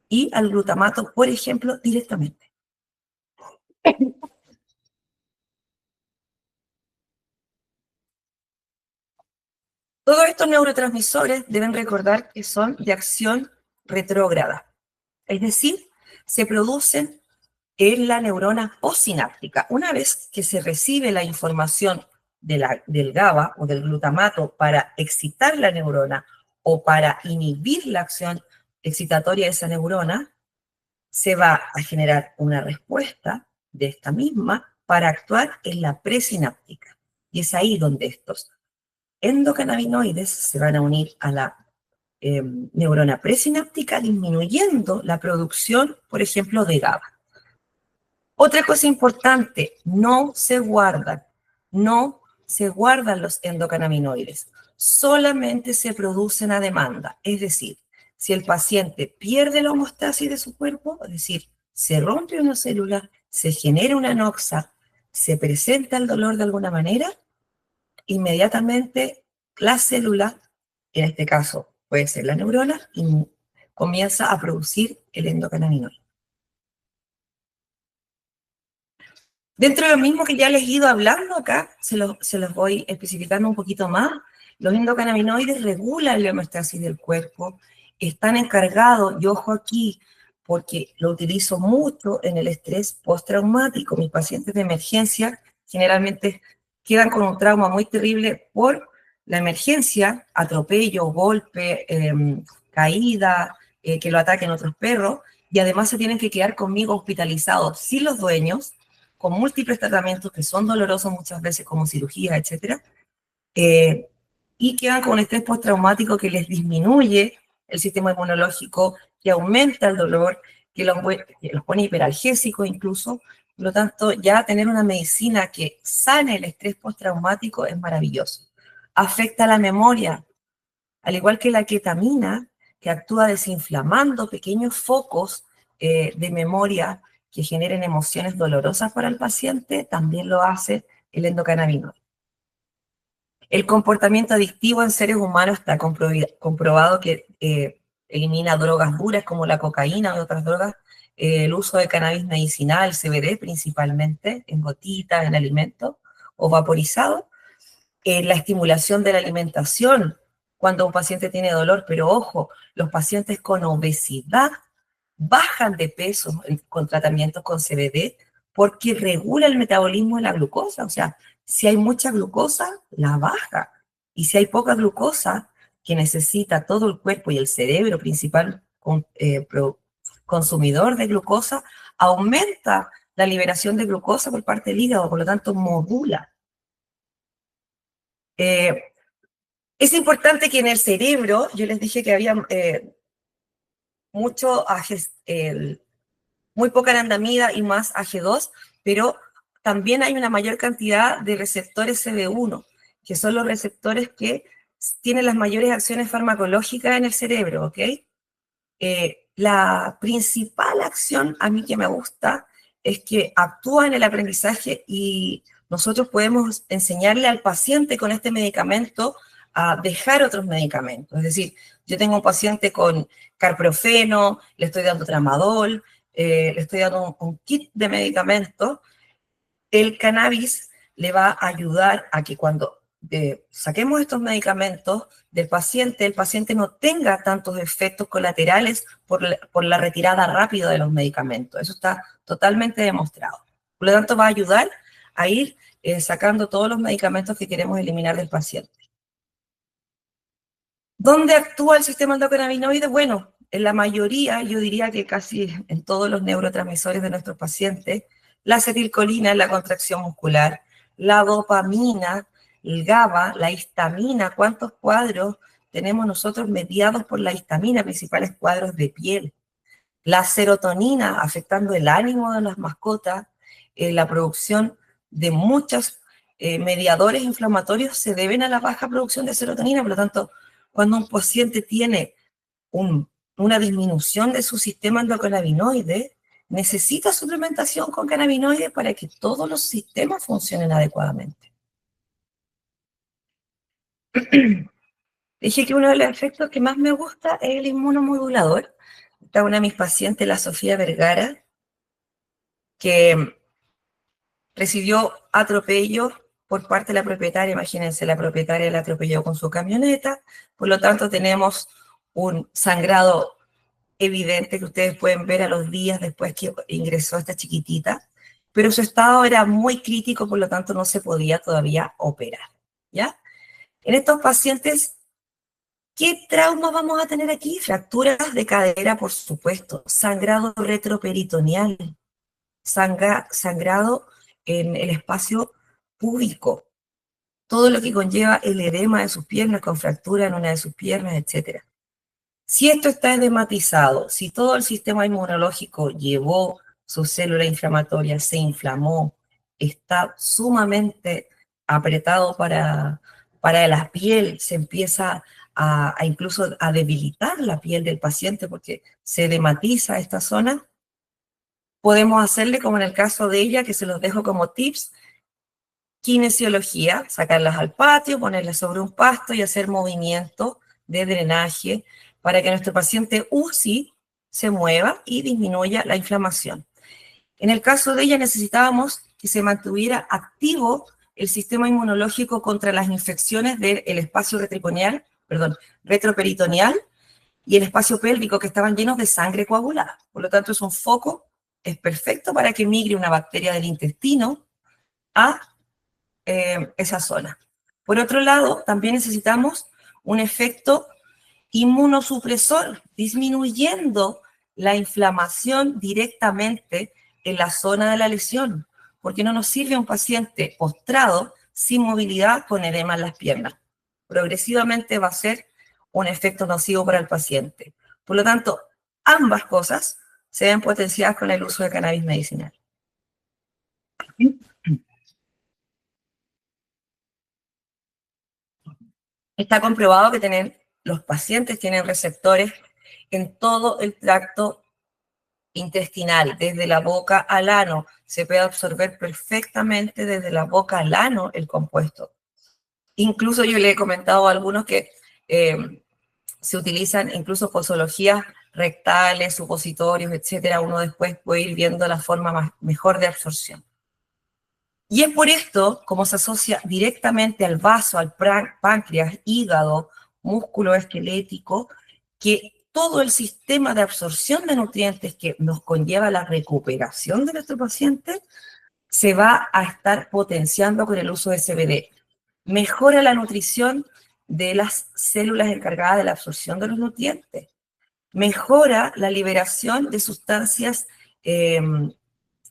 y al glutamato, por ejemplo, directamente. Todos estos neurotransmisores deben recordar que son de acción retrógrada, es decir, se producen en la neurona postsináptica. Una vez que se recibe la información del GABA o del glutamato para excitar la neurona o para inhibir la acción excitatoria de esa neurona, se va a generar una respuesta de esta misma para actuar en la presináptica. Y es ahí donde estos endocannabinoides se van a unir a la neurona presináptica, disminuyendo la producción, por ejemplo, de GABA. Otra cosa importante, no se guardan los endocannabinoides, solamente se producen a demanda. Es decir, si el paciente pierde la homeostasis de su cuerpo, es decir, se rompe una célula, se genera una anoxa, se presenta el dolor de alguna manera, inmediatamente la célula, en este caso puede ser la neurona, y comienza a producir el endocannabinoide. Dentro de lo mismo que ya les he ido hablando acá, se los voy especificando un poquito más. Los endocannabinoides regulan la homeostasis del cuerpo, están encargados, y ojo aquí, porque lo utilizo mucho en el estrés postraumático. Mis pacientes de emergencia generalmente quedan con un trauma muy terrible por la emergencia, atropello, golpe, caída, que lo ataquen otros perros, y además se tienen que quedar conmigo hospitalizados sin los dueños, con múltiples tratamientos que son dolorosos muchas veces, como cirugía, etcétera, y quedan con un estrés postraumático que les disminuye el sistema inmunológico, que aumenta el dolor, que los pone hiperalgésicos incluso. Por lo tanto, ya tener una medicina que sane el estrés postraumático es maravilloso. Afecta la memoria, al igual que la ketamina, que actúa desinflamando pequeños focos de memoria que generen emociones dolorosas para el paciente, también lo hace el endocannabinoide. El comportamiento adictivo en seres humanos está comprobado que elimina drogas duras como la cocaína y otras drogas, el uso de cannabis medicinal, CBD principalmente, en gotitas, en alimentos o vaporizado, la estimulación de la alimentación cuando un paciente tiene dolor, pero ojo, los pacientes con obesidad bajan de peso con tratamientos con CBD porque regula el metabolismo de la glucosa. O sea, si hay mucha glucosa, la baja. Y si hay poca glucosa, que necesita todo el cuerpo y el cerebro principal consumidor de glucosa, aumenta la liberación de glucosa por parte del hígado, por lo tanto modula. Es importante que en el cerebro, yo les dije que había muy poca anandamida y más AG2, pero también hay una mayor cantidad de receptores CB1. que son los receptores que tienen las mayores acciones farmacológicas en el cerebro, ¿ok? La principal acción a mí que me gusta es que actúa en el aprendizaje y nosotros podemos enseñarle al paciente con este medicamento a dejar otros medicamentos. Es decir, yo tengo un paciente con carprofeno, le estoy dando tramadol, le estoy dando un kit de medicamentos. El cannabis le va a ayudar a que cuando saquemos estos medicamentos del paciente, el paciente no tenga tantos efectos colaterales por la retirada rápida de los medicamentos. Eso está totalmente demostrado. Por lo tanto, va a ayudar a ir sacando todos los medicamentos que queremos eliminar del paciente. ¿Dónde actúa el sistema endocannabinoide? Bueno, en la mayoría, yo diría que casi en todos los neurotransmisores de nuestros pacientes, la acetilcolina en la contracción muscular, la dopamina, el GABA, la histamina, ¿cuántos cuadros tenemos nosotros mediados por la histamina, principales cuadros de piel? La serotonina afectando el ánimo de las mascotas, la producción de muchos mediadores inflamatorios se deben a la baja producción de serotonina, por lo tanto, cuando un paciente tiene una disminución de su sistema endocannabinoide, necesita suplementación con cannabinoides para que todos los sistemas funcionen adecuadamente. Dije que uno de los efectos que más me gusta es el inmunomodulador. Está una de mis pacientes, la Sofía Vergara, que recibió atropello por parte de la propietaria. Imagínense, la propietaria la atropelló con su camioneta, por lo tanto tenemos un sangrado evidente que ustedes pueden ver a los días después que ingresó esta chiquitita, pero su estado era muy crítico, por lo tanto no se podía todavía operar, ¿ya? En estos pacientes, ¿qué trauma vamos a tener aquí? Fracturas de cadera, por supuesto, sangrado retroperitoneal, sangrado en el espacio púbico, todo lo que conlleva el edema de sus piernas con fractura en una de sus piernas, etc. Si esto está edematizado, si todo el sistema inmunológico llevó su célula inflamatoria, se inflamó, está sumamente apretado para la piel, se empieza a incluso a debilitar la piel del paciente porque se edematiza esta zona, podemos hacerle, como en el caso de ella, que se los dejo como tips, kinesiología, sacarlas al patio, ponerlas sobre un pasto y hacer movimiento de drenaje para que nuestro paciente UCI se mueva y disminuya la inflamación. En el caso de ella necesitábamos que se mantuviera activo el sistema inmunológico contra las infecciones del espacio retroperitoneal y el espacio pélvico, que estaban llenos de sangre coagulada. Por lo tanto, es un foco, es perfecto para que migre una bacteria del intestino a esa zona. Por otro lado, también necesitamos un efecto inmunosupresor, disminuyendo la inflamación directamente en la zona de la lesión, porque no nos sirve un paciente postrado sin movilidad con edema en las piernas. Progresivamente va a ser un efecto nocivo para el paciente. Por lo tanto, ambas cosas se ven potenciadas con el uso de cannabis medicinal. Está comprobado que los pacientes tienen receptores en todo el tracto intestinal, desde la boca al ano. Se puede absorber perfectamente desde la boca al ano el compuesto. Incluso yo le he comentado a algunos que se utilizan incluso posologías rectales, supositorios, etcétera. Uno después puede ir viendo la forma mejor de absorción. Y es por esto, como se asocia directamente al vaso, al páncreas, hígado, músculo esquelético, que todo el sistema de absorción de nutrientes que nos conlleva la recuperación de nuestro paciente se va a estar potenciando con el uso de CBD. Mejora la nutrición de las células encargadas de la absorción de los nutrientes. Mejora la liberación de sustancias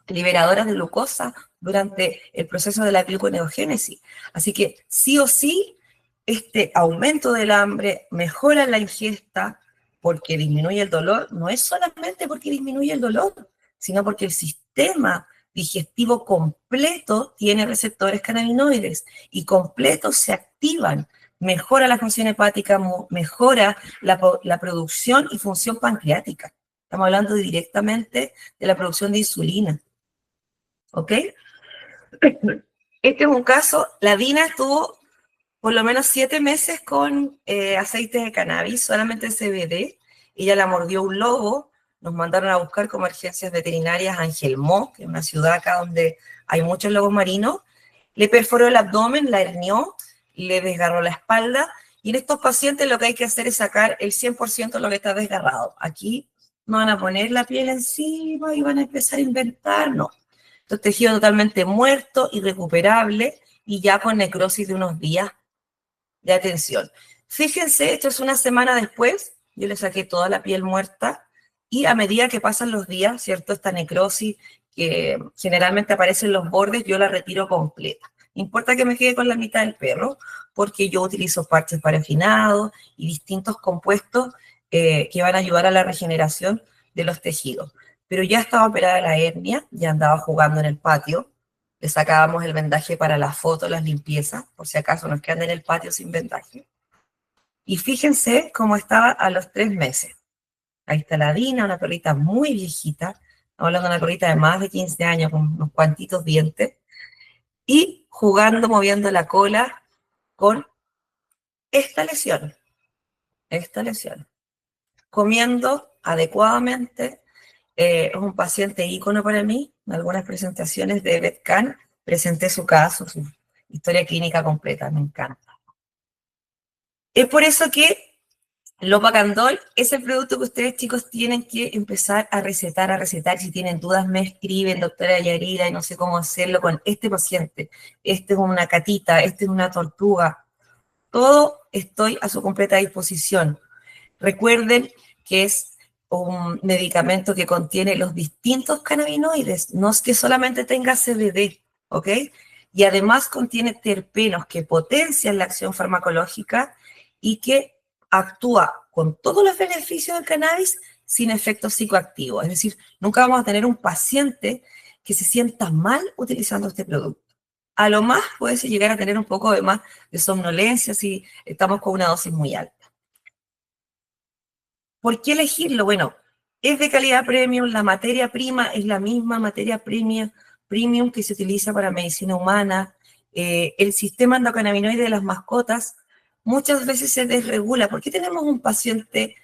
liberadoras de glucosa durante el proceso de la gluconeogénesis. Así que sí o sí, este aumento del hambre mejora la ingesta porque disminuye el dolor. No es solamente porque disminuye el dolor, sino porque el sistema digestivo completo tiene receptores cannabinoides y completo se activan, mejora la función hepática, mejora la producción y función pancreática. Estamos hablando directamente de la producción de insulina. ¿Ok? Este es un caso, la Dina estuvo por lo menos 7 meses con aceites de cannabis, solamente CBD. Ella la mordió un lobo, nos mandaron a buscar como emergencias veterinarias a Angelmó, que es una ciudad acá donde hay muchos lobos marinos. Le perforó el abdomen, la hernió, le desgarró la espalda, y en estos pacientes lo que hay que hacer es sacar el 100% de lo que está desgarrado. Aquí no van a poner la piel encima y van a empezar a inventar, no. Entonces, tejido totalmente muerto, irrecuperable, y ya con necrosis de unos días de atención. Fíjense, esto es una semana después, yo le saqué toda la piel muerta, y a medida que pasan los días, ¿cierto? Esta necrosis que generalmente aparece en los bordes, yo la retiro completa. No importa que me quede con la mitad del perro, porque yo utilizo parches parafinados y distintos compuestos que van a ayudar a la regeneración de los tejidos. Pero ya estaba operada la hernia, ya andaba jugando en el patio, le sacábamos el vendaje para las fotos, las limpiezas, por si acaso nos quedan en el patio sin vendaje. Y fíjense cómo estaba a los 3 meses. Ahí está la Dina, una perrita muy viejita, estamos hablando de una perrita de más de 15 años, con unos cuantitos dientes, y jugando, moviendo la cola con esta lesión, comiendo adecuadamente. Es un paciente ícono para mí. En algunas presentaciones de Betcan presenté su caso, su historia clínica completa, me encanta. Es por eso que Lopacandol es el producto que ustedes, chicos, tienen que empezar a recetar. Si tienen dudas, me escriben, doctora Yarida, y no sé cómo hacerlo con este paciente. Este es una catita, este es una tortuga. Todo estoy a su completa disposición. Recuerden que es un medicamento que contiene los distintos cannabinoides, no es que solamente tenga CBD, ¿ok? Y además contiene terpenos que potencian la acción farmacológica y que actúa con todos los beneficios del cannabis sin efectos psicoactivos. Es decir, nunca vamos a tener un paciente que se sienta mal utilizando este producto. A lo más puede llegar a tener un poco de más de somnolencia si estamos con una dosis muy alta. ¿Por qué elegirlo? Bueno, es de calidad premium, la materia prima es la misma materia premium que se utiliza para medicina humana. El sistema endocannabinoide de las mascotas muchas veces se desregula. ¿Por qué tenemos un paciente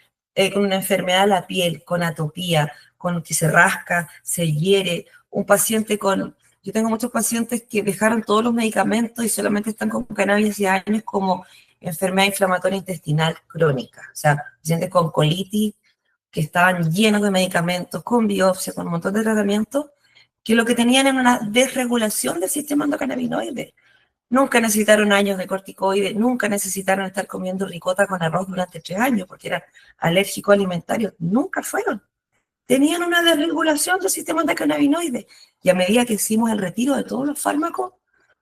con una enfermedad de la piel, con atopía, con que se rasca, se hiere? Un paciente con... Yo tengo muchos pacientes que dejaron todos los medicamentos y solamente están con cannabis hace años, como enfermedad inflamatoria intestinal crónica, o sea, pacientes con colitis que estaban llenos de medicamentos, con biopsia, con un montón de tratamientos, que lo que tenían era una desregulación del sistema endocannabinoide. Nunca necesitaron años de corticoides, nunca necesitaron estar comiendo ricota con arroz durante 3 años porque eran alérgicos alimentarios, nunca fueron. Tenían una desregulación del sistema endocannabinoide, y a medida que hicimos el retiro de todos los fármacos,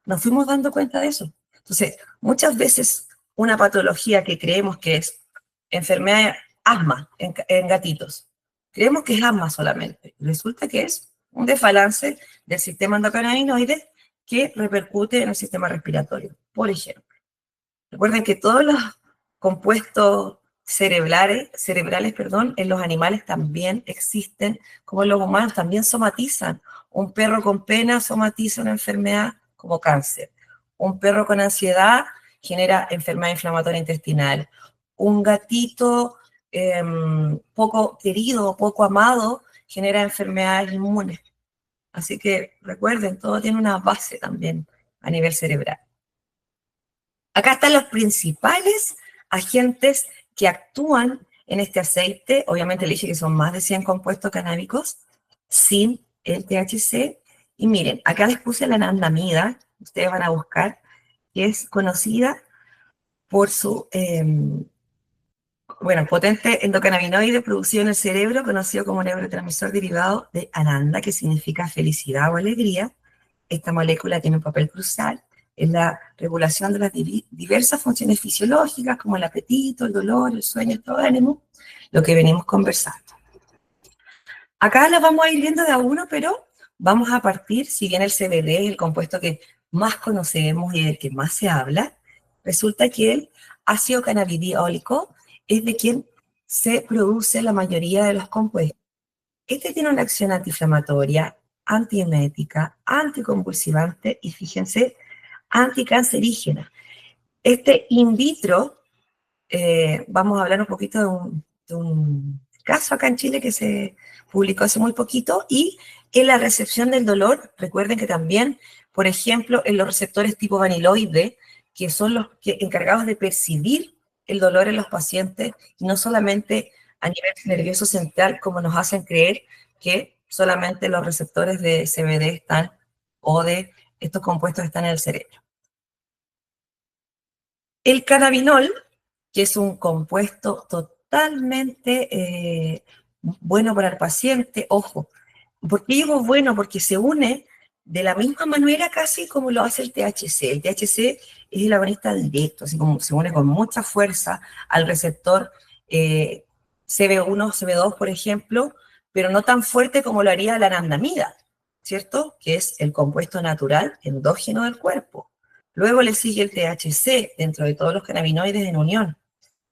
nos fuimos dando cuenta de eso. Entonces, muchas veces una patología que creemos que es enfermedad, asma en gatitos, creemos que es asma solamente. Resulta que es un desbalance del sistema endocannabinoide que repercute en el sistema respiratorio. Por ejemplo, recuerden que todos los compuestos cerebrales, en los animales también existen, como en los humanos también somatizan. Un perro con pena somatiza una enfermedad como cáncer. Un perro con ansiedad genera enfermedad inflamatoria intestinal. Un gatito poco querido o poco amado genera enfermedades inmunes. Así que recuerden, todo tiene una base también a nivel cerebral. Acá están los principales agentes que actúan en este aceite. Obviamente le dije que son más de 100 compuestos canábicos sin el THC. Y miren, acá les puse la anandamida, ustedes van a buscar, que es conocida por su, potente endocannabinoide producido en el cerebro, conocido como neurotransmisor derivado de ananda, que significa felicidad o alegría. Esta molécula tiene un papel crucial en la regulación de las diversas funciones fisiológicas, como el apetito, el dolor, el sueño, el estado de ánimo, lo que venimos conversando. Acá las vamos a ir viendo de a uno, pero vamos a partir, si bien el CBD es el compuesto que más conocemos y del que más se habla, Resulta que el ácido cannabidiólico es de quien se produce la mayoría de los compuestos. Este tiene una acción antiinflamatoria, antiemética, anticonvulsivante y, fíjense, anticancerígena. Este in vitro, vamos a hablar un poquito de un caso acá en Chile que se publicó hace muy poquito, y en la recepción del dolor, recuerden que también, por ejemplo, en los receptores tipo vaniloide, que son los encargados de percibir el dolor en los pacientes, y no solamente a nivel nervioso central, como nos hacen creer que solamente los receptores de CBD están, o de estos compuestos están en el cerebro. El cannabinol, que es un compuesto totalmente bueno para el paciente, ojo, ¿por qué digo bueno? Porque se une de la misma manera casi como lo hace el THC. El THC es el agonista directo, así como se une con mucha fuerza al receptor CB1, CB2, por ejemplo, pero no tan fuerte como lo haría la anandamida, ¿cierto? Que es el compuesto natural endógeno del cuerpo. Luego le sigue el THC dentro de todos los cannabinoides en unión.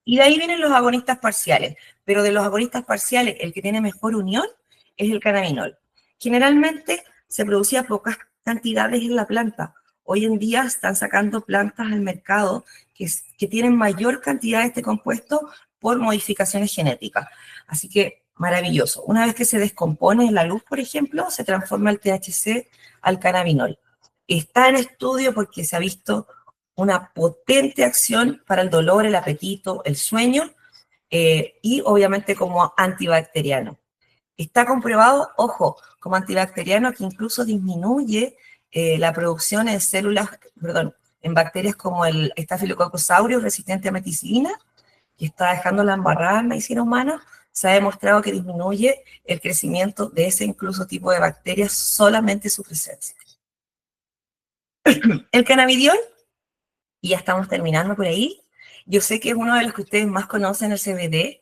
Y de ahí vienen los agonistas parciales. Pero de los agonistas parciales, el que tiene mejor unión es el cannabinol. Generalmente se producía pocas cantidades en la planta. Hoy en día están sacando plantas al mercado que tienen mayor cantidad de este compuesto por modificaciones genéticas. Así que maravilloso. Una vez que se descompone en la luz, por ejemplo, se transforma el THC al cannabinol. Está en estudio porque se ha visto una potente acción para el dolor, el apetito, el sueño, y obviamente como antibacteriano. Está comprobado, ojo, como antibacteriano que incluso disminuye la producción en células, perdón, en bacterias como el Staphylococcus aureus resistente a meticilina, que está dejando la embarrada en medicina humana. Se ha demostrado que disminuye el crecimiento de ese incluso tipo de bacterias solamente su presencia. El cannabidiol, y ya estamos terminando por ahí. Yo sé que es uno de los que ustedes más conocen, el CBD.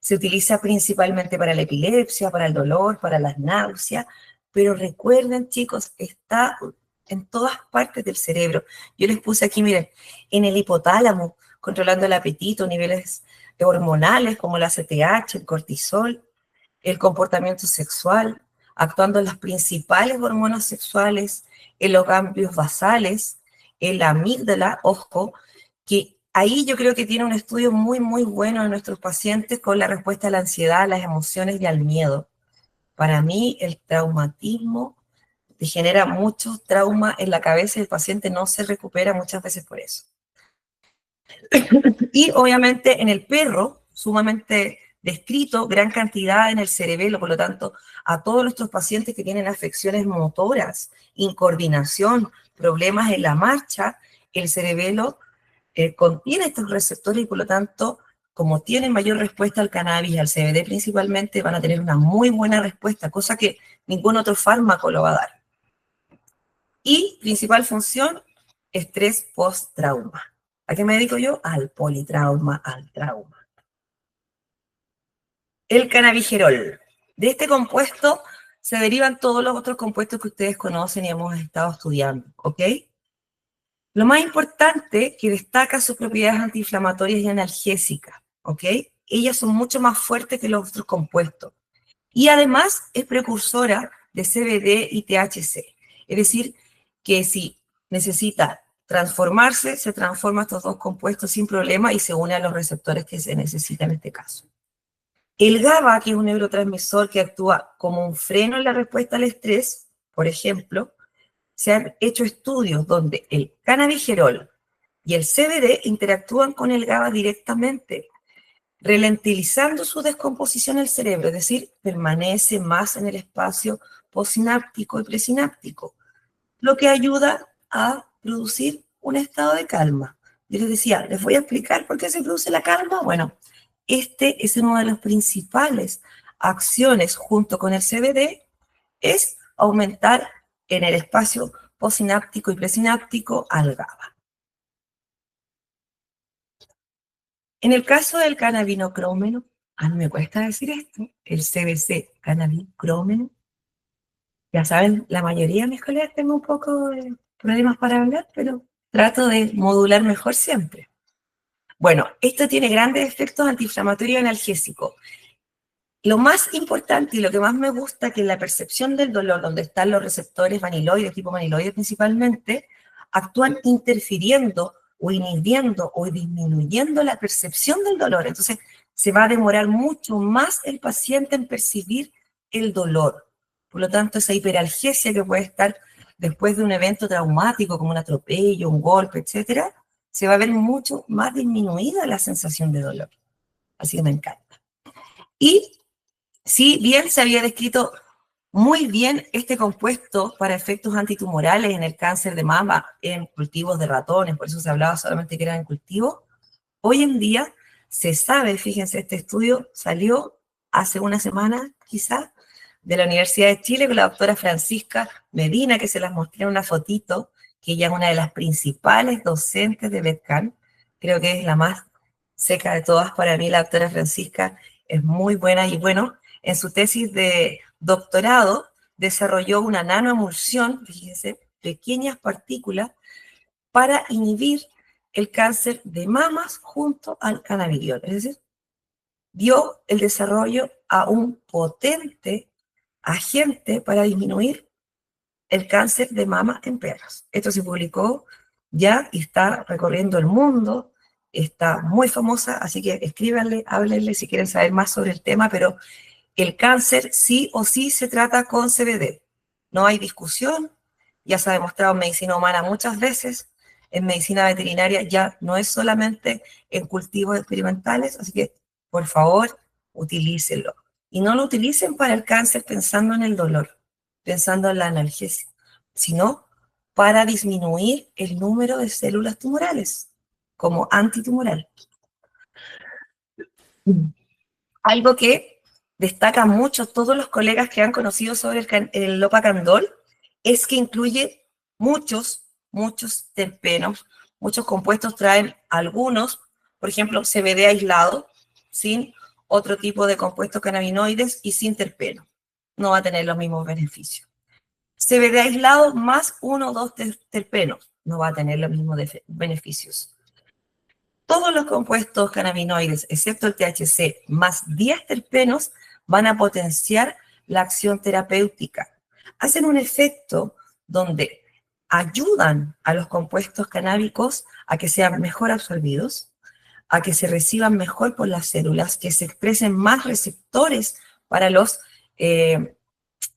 Se utiliza principalmente para la epilepsia, para el dolor, para las náuseas, pero recuerden, chicos, está en todas partes del cerebro. Yo les puse aquí, miren, en el hipotálamo, controlando el apetito, niveles hormonales como la ACTH, el cortisol, el comportamiento sexual, actuando en las principales hormonas sexuales, en los ganglios basales, en la amígdala, ojo, que ahí yo creo que tiene un estudio muy, muy bueno en nuestros pacientes con la respuesta a la ansiedad, a las emociones y al miedo. Para mí, el traumatismo te genera mucho trauma en la cabeza y el paciente no se recupera muchas veces por eso. Y obviamente en el perro, sumamente descrito, gran cantidad en el cerebelo, por lo tanto, a todos nuestros pacientes que tienen afecciones motoras, incoordinación, problemas en la marcha, el cerebelo contiene estos receptores y por lo tanto, como tienen mayor respuesta al cannabis, al CBD principalmente, van a tener una muy buena respuesta, cosa que ningún otro fármaco lo va a dar. Y principal función, estrés post-trauma. ¿A qué me dedico yo? Al politrauma, al trauma. El cannabigerol. De este compuesto se derivan todos los otros compuestos que ustedes conocen y hemos estado estudiando, ¿ok? Lo más importante que destaca sus propiedades antiinflamatorias y analgésicas, ¿ok? Ellas son mucho más fuertes que los otros compuestos. Y además es precursora de CBD y THC. Es decir, que si necesita transformarse, se transforma estos dos compuestos sin problema y se une a los receptores que se necesitan en este caso. El GABA, que es un neurotransmisor que actúa como un freno en la respuesta al estrés, por ejemplo, se han hecho estudios donde el cannabigerol y el CBD interactúan con el GABA directamente, ralentizando su descomposición en el cerebro, es decir, permanece más en el espacio postsináptico y presináptico, lo que ayuda a producir un estado de calma. Yo les decía, ¿les voy a explicar por qué se produce la calma? Bueno, este es una de las principales acciones junto con el CBD, es aumentar en el espacio postsináptico y presináptico al GABA. En el caso del cannabinocrómeno, a mí me cuesta decir esto, el CBC, cannabinocrómeno, ya saben, la mayoría de mis colegas tengo un poco de problemas para hablar, pero trato de modular mejor siempre. Bueno, esto tiene grandes efectos antiinflamatorios y analgésicos. Lo más importante y lo que más me gusta que la percepción del dolor, donde están los receptores vaniloides, tipo vaniloides principalmente, actúan interfiriendo o inhibiendo o disminuyendo la percepción del dolor. Entonces, se va a demorar mucho más el paciente en percibir el dolor. Por lo tanto, esa hiperalgesia que puede estar después de un evento traumático, como un atropello, un golpe, etcétera, se va a ver mucho más disminuida la sensación de dolor. Así que me encanta. Y si bien se había descrito muy bien este compuesto para efectos antitumorales en el cáncer de mama en cultivos de ratones, por eso se hablaba solamente que era en cultivos, hoy en día se sabe, fíjense, este estudio salió hace una semana quizás, de la Universidad de Chile con la doctora Francisca Medina, que se las mostré en una fotito, que ella es una de las principales docentes de BETCAN, creo que es la más seca de todas para mí, la doctora Francisca es muy buena y bueno, en su tesis de doctorado desarrolló una nanoemulsión, fíjense, pequeñas partículas para inhibir el cáncer de mamas junto al cannabidiol. Es decir, dio el desarrollo a un potente agente para disminuir el cáncer de mama en perros. Esto se publicó ya y está recorriendo el mundo, está muy famosa, así que escríbanle, háblenle si quieren saber más sobre el tema, pero el cáncer sí o sí se trata con CBD. No hay discusión, ya se ha demostrado en medicina humana muchas veces, en medicina veterinaria ya no es solamente en cultivos experimentales, así que por favor utilícenlo. Y no lo utilicen para el cáncer pensando en el dolor, pensando en la analgesia, sino para disminuir el número de células tumorales como antitumoral. Algo que destacan mucho todos los colegas que han conocido sobre el Lopacandol es que incluye muchos terpenos, muchos compuestos traen algunos, por ejemplo, CBD aislado, sin otro tipo de compuestos cannabinoides y sin terpeno. No va a tener los mismos beneficios. CBD aislado más 1 o 2 terpenos, no va a tener los mismos beneficios. Todos los compuestos cannabinoides, excepto el THC, más 10 terpenos, van a potenciar la acción terapéutica. Hacen un efecto donde ayudan a los compuestos canábicos a que sean mejor absorbidos, a que se reciban mejor por las células, que se expresen más receptores para los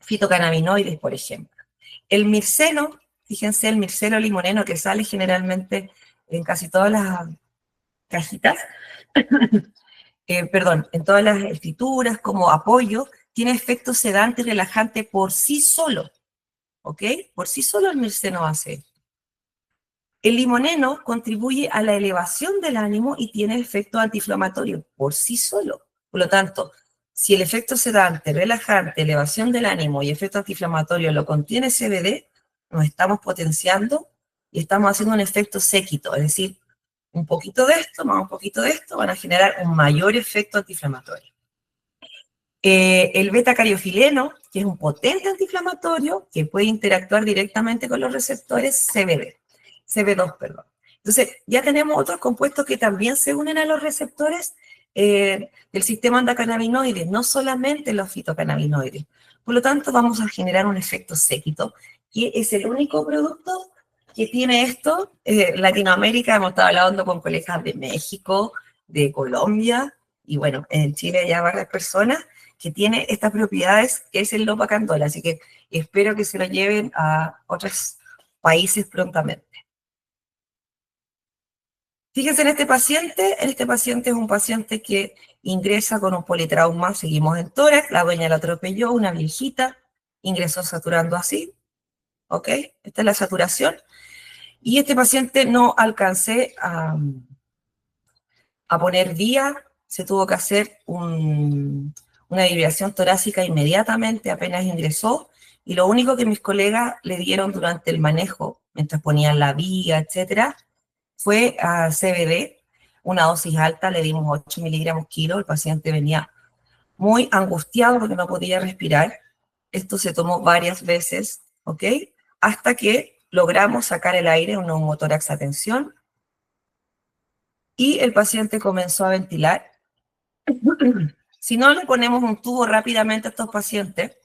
fitocannabinoides, por ejemplo. El mirceno, fíjense, el mirceno limoneno que sale generalmente en casi todas las cajitas, en todas las escrituras como apoyo, tiene efecto sedante y relajante por sí solo, ¿ok? Por sí solo el mirceno hace esto. El limoneno contribuye a la elevación del ánimo y tiene efecto antiinflamatorio por sí solo. Por lo tanto, si el efecto sedante, relajante, elevación del ánimo y efecto antiinflamatorio lo contiene CBD, nos estamos potenciando y estamos haciendo un efecto séquito, es decir, un poquito de esto más un poquito de esto van a generar un mayor efecto antiinflamatorio. El beta-cariofileno, que es un potente antiinflamatorio que puede interactuar directamente con los receptores CB2, perdón. Entonces, ya tenemos otros compuestos que también se unen a los receptores del sistema endocannabinoide, no solamente los fitocannabinoides. Por lo tanto, vamos a generar un efecto séquito, que es el único producto que tiene esto. Latinoamérica, hemos estado hablando con colegas de México, de Colombia, y bueno, en Chile ya varias personas, que tiene estas propiedades, que es el Lopacandol, así que espero que se lo lleven a otros países prontamente. Fíjense en este paciente es un paciente que ingresa con un politrauma, seguimos en tórax, la dueña la atropelló, una viejita, ingresó saturando así, ¿ok? Esta es la saturación, y este paciente no alcancé a poner vía, se tuvo que hacer una desviación torácica inmediatamente, apenas ingresó, y lo único que mis colegas le dieron durante el manejo, mientras ponían la vía, etcétera, fue a CBD, una dosis alta, le dimos 8 miligramos kilo, el paciente venía muy angustiado porque no podía respirar, esto se tomó varias veces, ¿ok? Hasta que logramos sacar el aire, un neumotórax a tensión, y el paciente comenzó a ventilar. Si no le ponemos un tubo rápidamente a estos pacientes,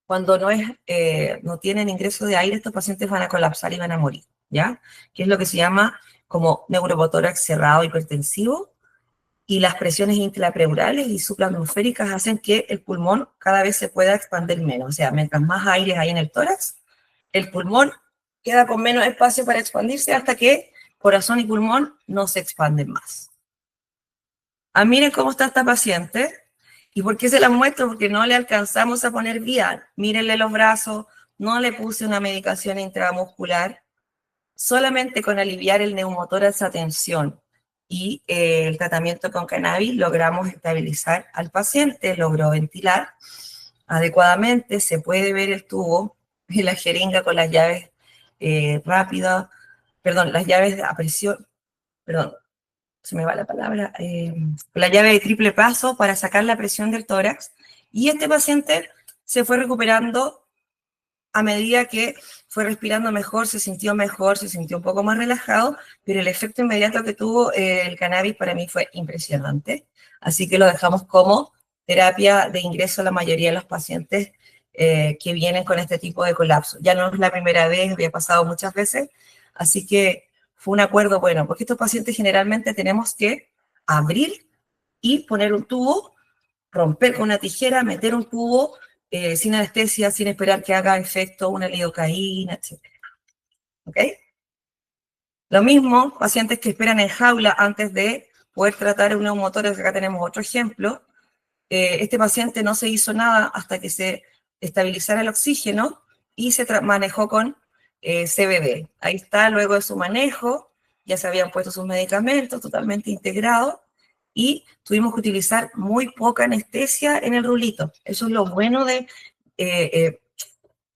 cuando no tienen ingreso de aire, estos pacientes van a colapsar y van a morir, ¿ya? Que es lo que se llama como neumotórax cerrado hipertensivo, y las presiones intrapleurales y supratmosféricas hacen que el pulmón cada vez se pueda expandir menos. O sea, mientras más aire hay en el tórax, el pulmón queda con menos espacio para expandirse hasta que corazón y pulmón no se expanden más. Miren cómo está esta paciente. ¿Y por qué se la muestro? Porque no le alcanzamos a poner vía. Mírenle los brazos, no le puse una medicación intramuscular. Solamente con aliviar el neumotórax a tensión y el tratamiento con cannabis logramos estabilizar al paciente, logró ventilar adecuadamente, se puede ver el tubo y la jeringa con las llaves rápidas, perdón, las llaves a presión, perdón, se me va la palabra, la llave de triple paso para sacar la presión del tórax, y este paciente se fue recuperando a medida que fue respirando mejor, se sintió un poco más relajado, pero el efecto inmediato que tuvo el cannabis para mí fue impresionante. Así que lo dejamos como terapia de ingreso a la mayoría de los pacientes que vienen con este tipo de colapso. Ya no es la primera vez, había pasado muchas veces, así que fue un acuerdo bueno, porque estos pacientes generalmente tenemos que abrir y poner un tubo, romper con una tijera, meter un tubo sin anestesia, sin esperar que haga efecto una lidocaína, etc. ¿Ok? Lo mismo, pacientes que esperan en jaula antes de poder tratar un neumotórax, acá tenemos otro ejemplo. Este paciente no se hizo nada hasta que se estabilizara el oxígeno y se manejó con CBD. Ahí está, luego de su manejo, ya se habían puesto sus medicamentos totalmente integrados, y tuvimos que utilizar muy poca anestesia en el rulito. Eso es lo bueno de eh,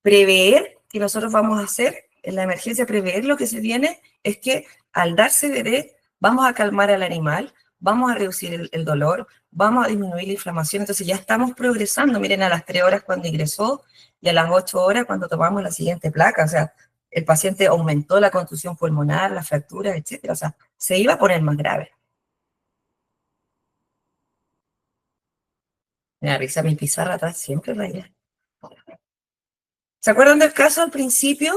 prever que nosotros vamos a hacer en la emergencia, prever lo que se viene, es que al dar CBD vamos a calmar al animal, vamos a reducir el dolor, vamos a disminuir la inflamación. Entonces ya estamos progresando. Miren, a las 3 horas cuando ingresó y a las 8 horas cuando tomamos la siguiente placa. O sea, el paciente aumentó la contusión pulmonar, las fracturas, etcétera. O sea, se iba a poner más grave. Me da risa mi pizarra atrás, siempre raya. ¿Se acuerdan del caso al principio?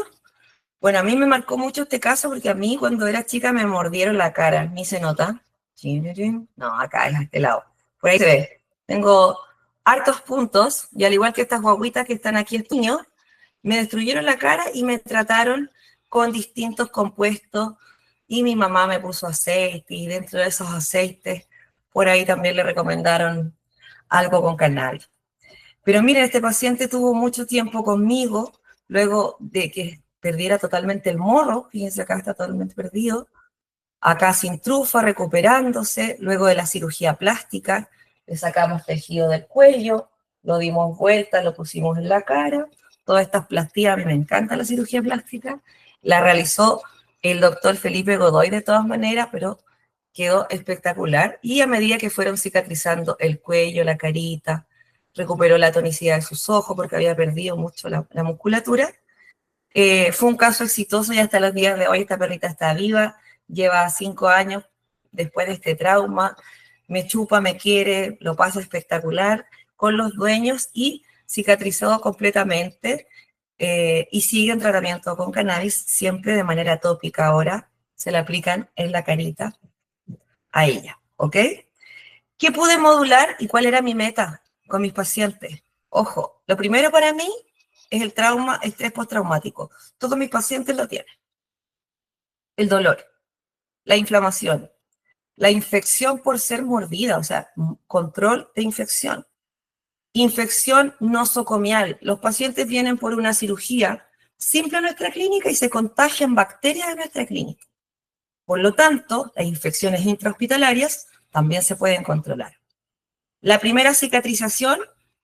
Bueno, a mí me marcó mucho este caso porque a mí cuando era chica me mordieron la cara, ni se nota. No, acá es a este lado. Por ahí se ve. Tengo hartos puntos, y al igual que estas guaguitas que están aquí en niño, me destruyeron la cara y me trataron con distintos compuestos, y mi mamá me puso aceite, y dentro de esos aceites, por ahí también le recomendaron algo con cannabis. Pero miren, este paciente tuvo mucho tiempo conmigo, luego de que perdiera totalmente el morro, fíjense acá está totalmente perdido, acá sin trufa, recuperándose, luego de la cirugía plástica, le sacamos tejido del cuello, lo dimos vuelta, lo pusimos en la cara, todas estas plastías, a mí me encanta la cirugía plástica, la realizó el doctor Felipe Godoy de todas maneras, pero quedó espectacular, y a medida que fueron cicatrizando el cuello, la carita, recuperó la tonicidad de sus ojos porque había perdido mucho la musculatura. Fue un caso exitoso y hasta los días de hoy esta perrita está viva, lleva 5 años después de este trauma, me chupa, me quiere, lo pasa espectacular con los dueños y cicatrizado completamente, y sigue en tratamiento con cannabis, siempre de manera tópica ahora, se la aplican en la carita a ella, ¿ok? ¿Qué pude modular y cuál era mi meta con mis pacientes? Ojo, lo primero para mí es el trauma, estrés postraumático. Todos mis pacientes lo tienen. El dolor, la inflamación, la infección por ser mordida, o sea, control de infección. Infección nosocomial. Los pacientes vienen por una cirugía simple a nuestra clínica y se contagian bacterias de nuestra clínica. Por lo tanto, las infecciones intrahospitalarias también se pueden controlar. La primera cicatrización,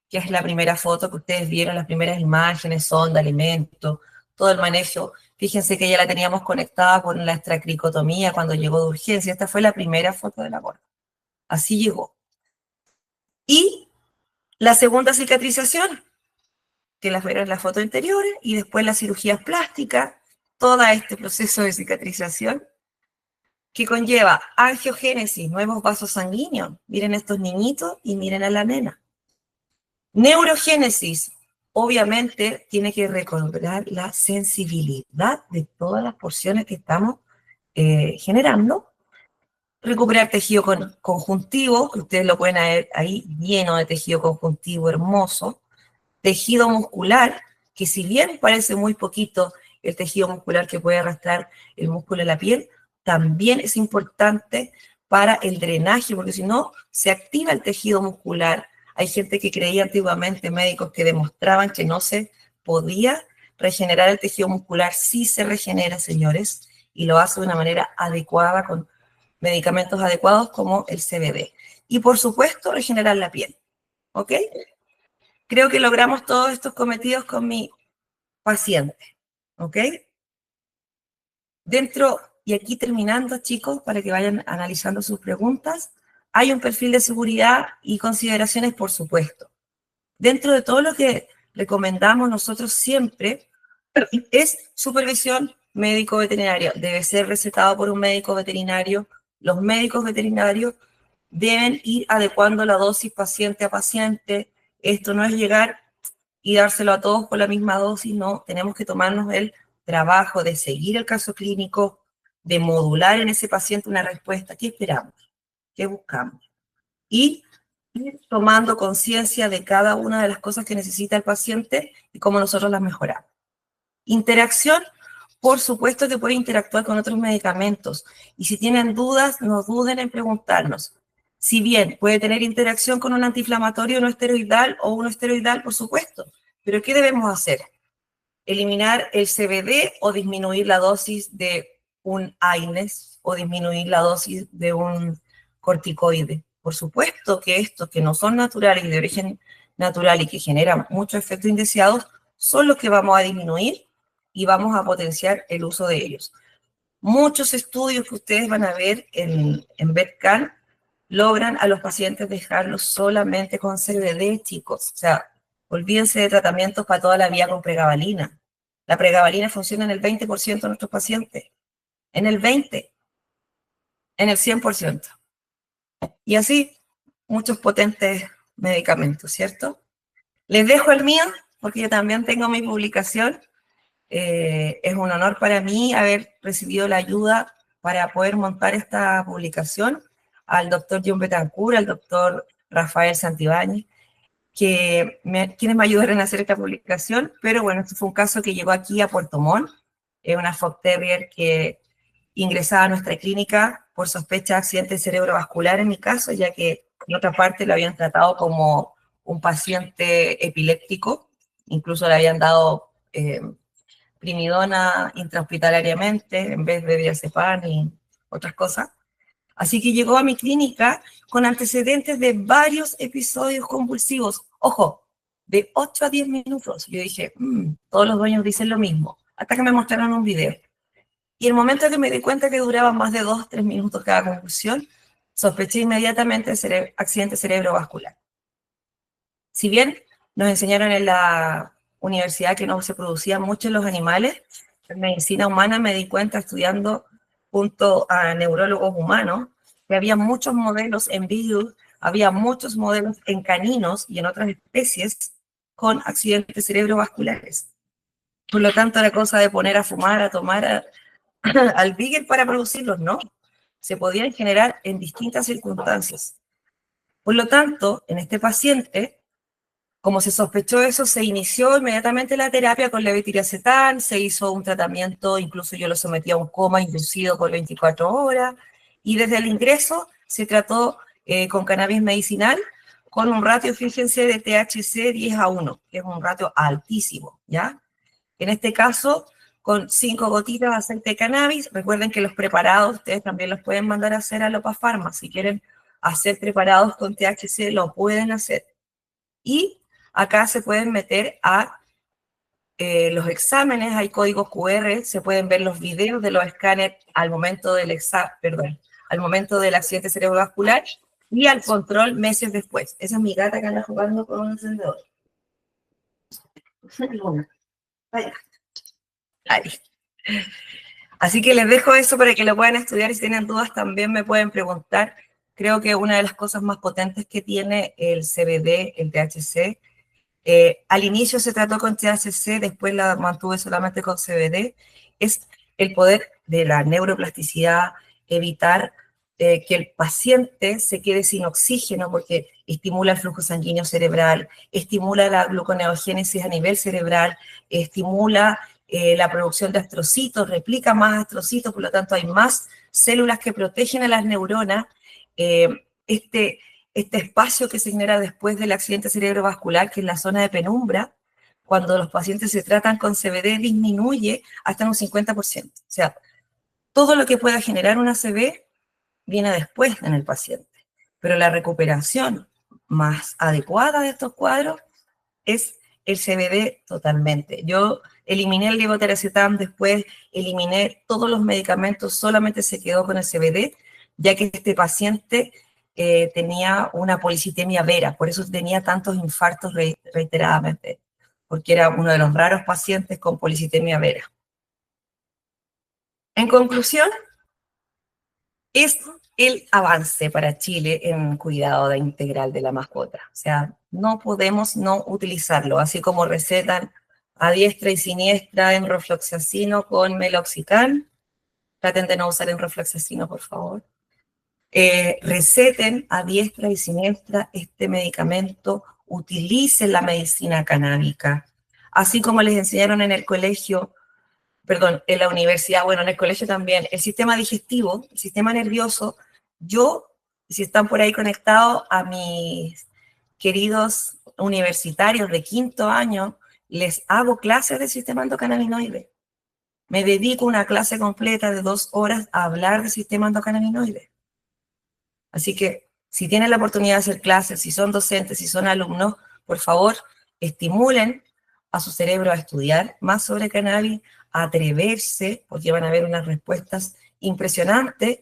que es la primera foto que ustedes vieron, las primeras imágenes, sonda, alimento, todo el manejo. Fíjense que ya la teníamos conectada con la extracricotomía cuando llegó de urgencia. Esta fue la primera foto de la gorda. Así llegó. Y la segunda cicatrización, que las verán en las fotos anteriores, y después las cirugías plásticas, todo este proceso de cicatrización que conlleva angiogénesis, nuevos vasos sanguíneos. Miren estos niñitos y miren a la nena. Neurogénesis, obviamente tiene que recobrar la sensibilidad de todas las porciones que estamos generando. Recuperar tejido conjuntivo, que ustedes lo pueden ver ahí lleno de tejido conjuntivo hermoso. Tejido muscular, que si bien parece muy poquito el tejido muscular que puede arrastrar el músculo de la piel, también es importante para el drenaje, porque si no, se activa el tejido muscular. Hay gente que creía antiguamente, médicos que demostraban que no se podía regenerar el tejido muscular. Sí se regenera, señores, y lo hace de una manera adecuada, con medicamentos adecuados como el CBD. Y por supuesto, regenerar la piel. ¿Ok? Creo que logramos todos estos cometidos con mi paciente. ¿Ok? Dentro, y aquí terminando, chicos, para que vayan analizando sus preguntas, hay un perfil de seguridad y consideraciones, por supuesto. Dentro de todo lo que recomendamos nosotros siempre es supervisión médico-veterinaria. Debe ser recetado por un médico veterinario. Los médicos veterinarios deben ir adecuando la dosis paciente a paciente. Esto no es llegar y dárselo a todos con la misma dosis, no. Tenemos que tomarnos el trabajo de seguir el caso clínico, de modular en ese paciente una respuesta. ¿Qué esperamos? ¿Qué buscamos? Y ir tomando conciencia de cada una de las cosas que necesita el paciente y cómo nosotros las mejoramos. Interacción, por supuesto que puede interactuar con otros medicamentos. Y si tienen dudas, no duden en preguntarnos. Si bien puede tener interacción con un antiinflamatorio no esteroidal o uno esteroidal, por supuesto. Pero ¿qué debemos hacer? Eliminar el CBD o disminuir la dosis de un AINES o disminuir la dosis de un corticoide. Por supuesto que estos que no son naturales y de origen natural y que generan muchos efectos indeseados son los que vamos a disminuir y vamos a potenciar el uso de ellos. Muchos estudios que ustedes van a ver en VetCan logran a los pacientes dejarlos solamente con CBD, chicos. O sea, olvídense de tratamientos para toda la vida con pregabalina. La pregabalina funciona en el 20% de nuestros pacientes. En el 20%. En el 100%. Y así, muchos potentes medicamentos, ¿cierto? Les dejo el mío, porque yo también tengo mi publicación. Es un honor para mí haber recibido la ayuda para poder montar esta publicación al doctor John Betancourt, al doctor Rafael Santibáñez, quienes me ayudaron a hacer esta publicación, pero bueno, este fue un caso que llegó aquí a Puerto Montt, una Fox Terrier que ingresaba a nuestra clínica por sospecha de accidente cerebrovascular en mi caso, ya que en otra parte lo habían tratado como un paciente epiléptico, incluso le habían dado primidona intrahospitalariamente en vez de diazepam y otras cosas. Así que llegó a mi clínica con antecedentes de varios episodios convulsivos. Ojo, de 8 a 10 minutos. Yo dije, todos los dueños dicen lo mismo, hasta que me mostraron un video. Y el momento que me di cuenta que duraba más de 2 o 3 minutos cada convulsión, sospeché inmediatamente accidente cerebrovascular. Si bien nos enseñaron en la universidad que no se producían mucho en los animales, en medicina humana me di cuenta estudiando junto a neurólogos humanos que había muchos modelos en virus, había muchos modelos en caninos y en otras especies con accidentes cerebrovasculares. Por lo tanto, era cosa de poner a fumar, a tomar al beagle para producirlos, no. Se podían generar en distintas circunstancias. Por lo tanto, en este paciente, como se sospechó eso, se inició inmediatamente la terapia con levetiracetam, se hizo un tratamiento, incluso yo lo sometí a un coma inducido por 24 horas, y desde el ingreso se trató con cannabis medicinal, con un ratio, fíjense, de THC 10:1, que es un ratio altísimo, ¿ya? En este caso, con 5 gotitas de aceite de cannabis. Recuerden que los preparados ustedes también los pueden mandar a hacer a Lopa Pharma. Si quieren hacer preparados con THC, lo pueden hacer. Y acá se pueden meter a los exámenes, hay códigos QR, se pueden ver los videos de los escáneres al momento del al momento del accidente cerebrovascular y al control meses después. Esa es mi gata que anda jugando con un encendedor. Vaya. Ahí. Así que les dejo eso para que lo puedan estudiar y si tienen dudas también me pueden preguntar. Creo que una de las cosas más potentes que tiene el CBD, el THC, al inicio se trató con THC, después la mantuve solamente con CBD, es el poder de la neuroplasticidad, evitar que el paciente se quede sin oxígeno porque estimula el flujo sanguíneo cerebral, estimula la gluconeogénesis a nivel cerebral, estimula la producción de astrocitos, replica más astrocitos, por lo tanto hay más células que protegen a las neuronas. Este espacio que se genera después del accidente cerebrovascular, que es la zona de penumbra, cuando los pacientes se tratan con CBD disminuye hasta en un 50%. O sea, todo lo que pueda generar una CB viene después en el paciente. Pero la recuperación más adecuada de estos cuadros es el CBD totalmente. Yo eliminé el levetiracetam, después eliminé todos los medicamentos, solamente se quedó con el CBD, ya que este paciente tenía una policitemia vera, por eso tenía tantos infartos reiteradamente, porque era uno de los raros pacientes con policitemia vera. En conclusión, es el avance para Chile en cuidado integral de la mascota. O sea, no podemos no utilizarlo, así como recetan a diestra y siniestra enrofloxacino con meloxicam. Traten de no usar enrofloxacino, por favor. Receten a diestra y siniestra este medicamento, utilicen la medicina canábica, así como les enseñaron en el colegio, perdón, en la universidad, bueno, en el colegio también, el sistema digestivo, el sistema nervioso. Yo, si están por ahí conectados a mis queridos universitarios de 5º año, les hago clases de sistema endocannabinoide. Me dedico una clase completa de 2 horas a hablar del sistema endocannabinoide. Así que si tienen la oportunidad de hacer clases, si son docentes, si son alumnos, por favor, estimulen a su cerebro a estudiar más sobre cannabis, a atreverse, porque van a ver unas respuestas impresionantes,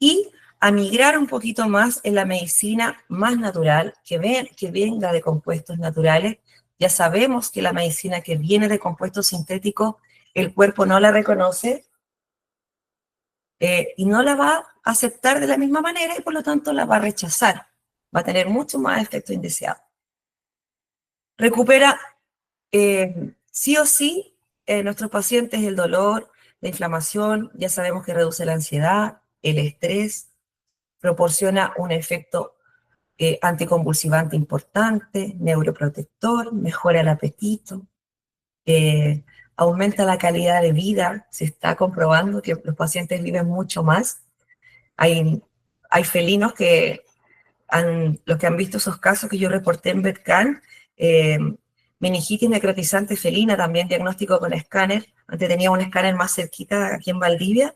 y a migrar un poquito más en la medicina más natural, que venga de compuestos naturales. Ya sabemos que la medicina que viene de compuestos sintéticos, el cuerpo no la reconoce, y no la va a aceptar de la misma manera y por lo tanto la va a rechazar. Va a tener mucho más efecto indeseado. Recupera sí o sí nuestros pacientes el dolor, la inflamación, ya sabemos que reduce la ansiedad, el estrés, proporciona un efecto anticonvulsivante importante, neuroprotector, mejora el apetito, aumenta la calidad de vida, se está comprobando que los pacientes viven mucho más. Hay felinos que los que han visto esos casos que yo reporté en Betcan, meningitis necrotizante felina, también diagnóstico con escáner. Antes tenía un escáner más cerquita aquí en Valdivia,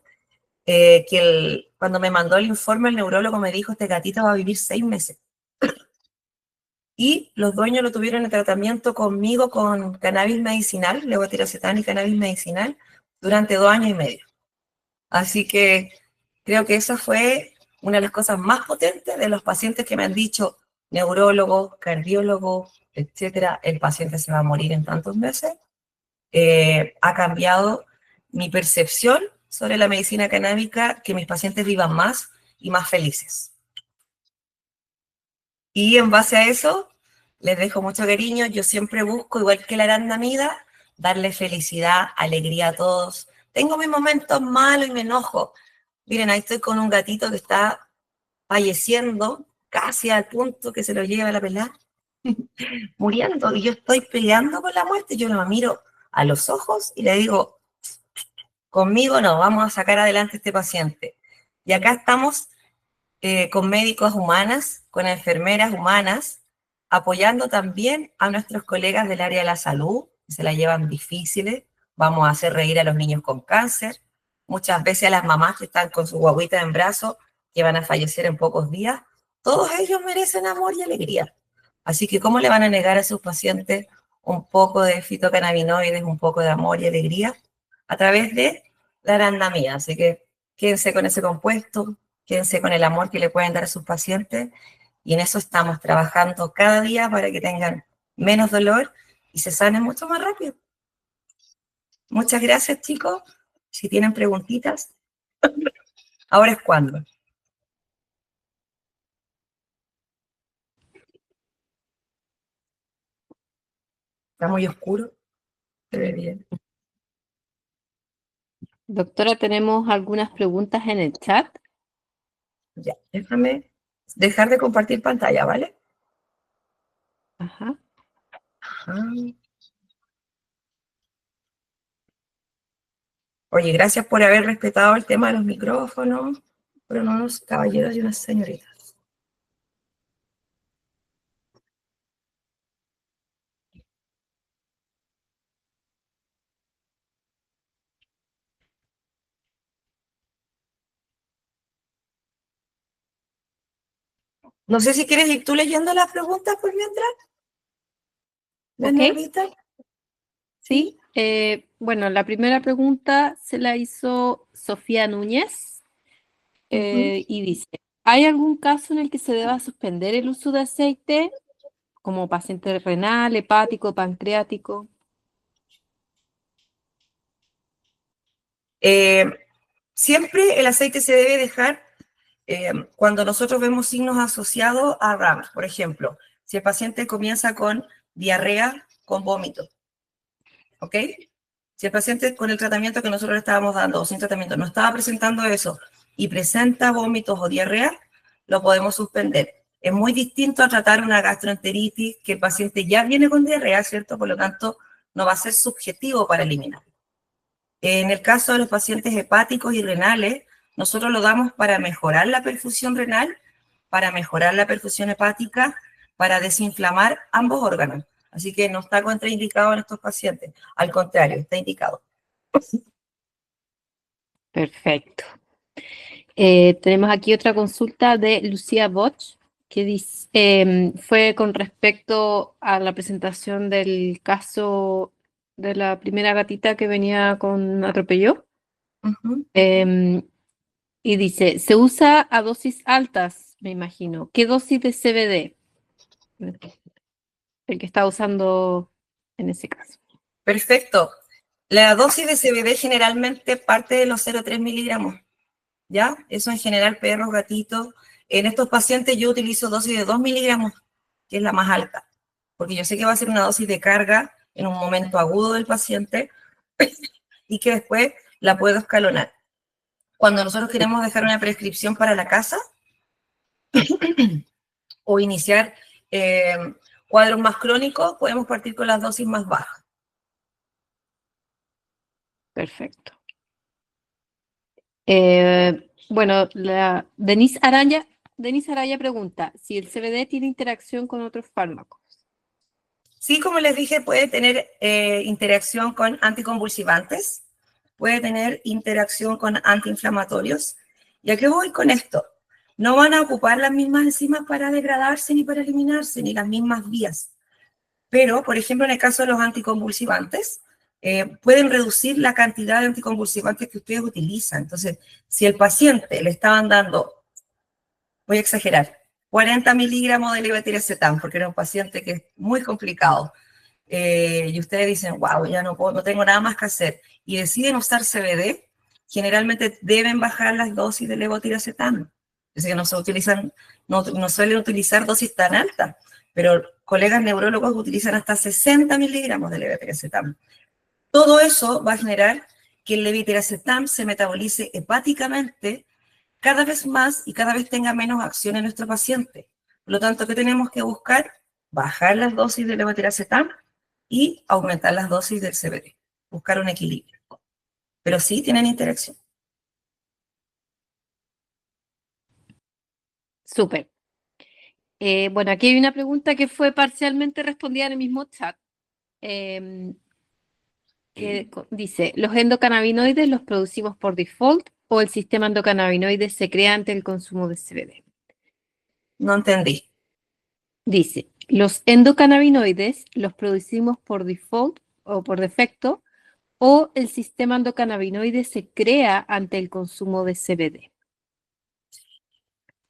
cuando me mandó el informe el neurólogo me dijo, este gatito va a vivir 6 meses. Y los dueños lo tuvieron en tratamiento conmigo con cannabis medicinal, levetiracetam y cannabis medicinal, durante 2 años y medio. Así que creo que esa fue una de las cosas más potentes de los pacientes que me han dicho, neurólogos, cardiólogos, etcétera, el paciente se va a morir en tantos meses. Ha cambiado mi percepción sobre la medicina canábica, que mis pacientes vivan más y más felices. Y en base a eso, les dejo mucho cariño. Yo siempre busco, igual que la arandamida, darle felicidad, alegría a todos. Tengo mis momentos malos y me enojo. Miren, ahí estoy con un gatito que está falleciendo, casi al punto que se lo lleva la pelada, muriendo, y yo estoy peleando con la muerte. Yo lo miro a los ojos y le digo, conmigo no, vamos a sacar adelante a este paciente. Y acá estamos con médicos humanas, con enfermeras humanas, apoyando también a nuestros colegas del área de la salud, que se la llevan difíciles. Vamos a hacer reír a los niños con cáncer, muchas veces a las mamás que están con su guaguita en brazos, que van a fallecer en pocos días. Todos ellos merecen amor y alegría. Así que, ¿cómo le van a negar a sus pacientes un poco de fitocannabinoides, un poco de amor y alegría? A través de la arandamida. Así que quédense con ese compuesto, quédense con el amor que le pueden dar a sus pacientes, y en eso estamos trabajando cada día para que tengan menos dolor y se sanen mucho más rápido. Muchas gracias, chicos. Si tienen preguntitas, ahora es cuando. Está muy oscuro. Se ve bien.
Doctora, tenemos algunas preguntas en el chat.
Ya, déjame dejar de compartir pantalla, ¿vale?
Ajá.
Ajá. Oye, gracias por haber respetado el tema de los micrófonos. Fueron unos caballeros y unas señoritas. No sé si quieres ir tú leyendo las preguntas por mientras. ¿Ves,
Ok.
Normita?
Sí. Bueno, la primera pregunta se la hizo Sofía Núñez y dice, ¿hay algún caso en el que se deba suspender el uso de aceite como paciente renal, hepático, pancreático?
Siempre el aceite se debe dejar cuando nosotros vemos signos asociados a RAM. Por ejemplo, si el paciente comienza con diarrea, con vómito, ¿ok? Si el paciente con el tratamiento que nosotros le estábamos dando o sin tratamiento no estaba presentando eso y presenta vómitos o diarrea, lo podemos suspender. Es muy distinto a tratar una gastroenteritis que el paciente ya viene con diarrea, ¿cierto? Por lo tanto, no va a ser subjetivo para eliminar. En el caso de los pacientes hepáticos y renales, nosotros lo damos para mejorar la perfusión renal, para mejorar la perfusión hepática, para desinflamar ambos órganos. Así que no está contraindicado en estos pacientes. Al contrario, está indicado.
Perfecto. Tenemos aquí otra consulta de Lucía Bosch, que dice, fue con respecto a la presentación del caso de la primera gatita que venía con atropello. Y dice, se usa a dosis altas, me imagino. ¿Qué dosis de CBD? El que está usando en ese caso.
Perfecto. La dosis de CBD generalmente parte de los 0,3 miligramos, ¿ya? Eso en general, perros, gatitos. En estos pacientes yo utilizo dosis de 2 miligramos, que es la más alta, porque yo sé que va a ser una dosis de carga en un momento agudo del paciente y que después la puedo escalonar. Cuando nosotros queremos dejar una prescripción para la casa o iniciar cuadros más crónicos, podemos partir con las dosis más bajas.
Perfecto. Bueno, Denise Araya pregunta si el CBD tiene interacción con otros fármacos.
Sí, como les dije, puede tener interacción con anticonvulsivantes, puede tener interacción con antiinflamatorios. ¿Y a qué voy con esto? No van a ocupar las mismas enzimas para degradarse ni para eliminarse, ni las mismas vías. Pero, por ejemplo, en el caso de los anticonvulsivantes, pueden reducir la cantidad de anticonvulsivantes que ustedes utilizan. Entonces, si el paciente le estaban dando, voy a exagerar, 40 miligramos de levetiracetam, porque era un paciente que es muy complicado, y ustedes dicen, wow, ya no, no tengo nada más que hacer, y deciden usar CBD, generalmente deben bajar las dosis de levotiracetam. Es decir, no suelen utilizar dosis tan altas, pero colegas neurólogos utilizan hasta 60 miligramos de levetiracetam. Todo eso va a generar que el levetiracetam se metabolice hepáticamente cada vez más y cada vez tenga menos acción en nuestro paciente. Por lo tanto, ¿qué tenemos que buscar? Bajar las dosis de levetiracetam y aumentar las dosis del CBD. Buscar un equilibrio. Pero sí tienen interacción.
Súper. Bueno, aquí hay una pregunta que fue parcialmente respondida en el mismo chat. Que dice, ¿los endocannabinoides los producimos por default o el sistema endocannabinoide se crea ante el consumo de CBD?
No entendí.
Dice, ¿los endocannabinoides los producimos por default o por defecto o el sistema endocannabinoide se crea ante el consumo de CBD?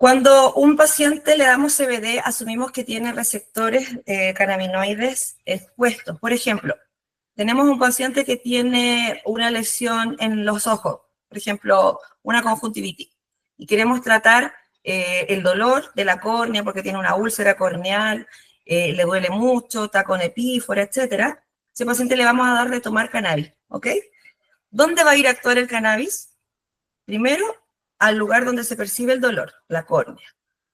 Cuando un paciente le damos CBD, asumimos que tiene receptores cannabinoides expuestos. Por ejemplo, tenemos un paciente que tiene una lesión en los ojos, por ejemplo, una conjuntivitis, y queremos tratar el dolor de la córnea porque tiene una úlcera corneal, le duele mucho, está con epífora, etc. Ese paciente le vamos a dar de tomar cannabis, ¿ok? ¿Dónde va a ir a actuar el cannabis? Primero, al lugar donde se percibe el dolor, la córnea.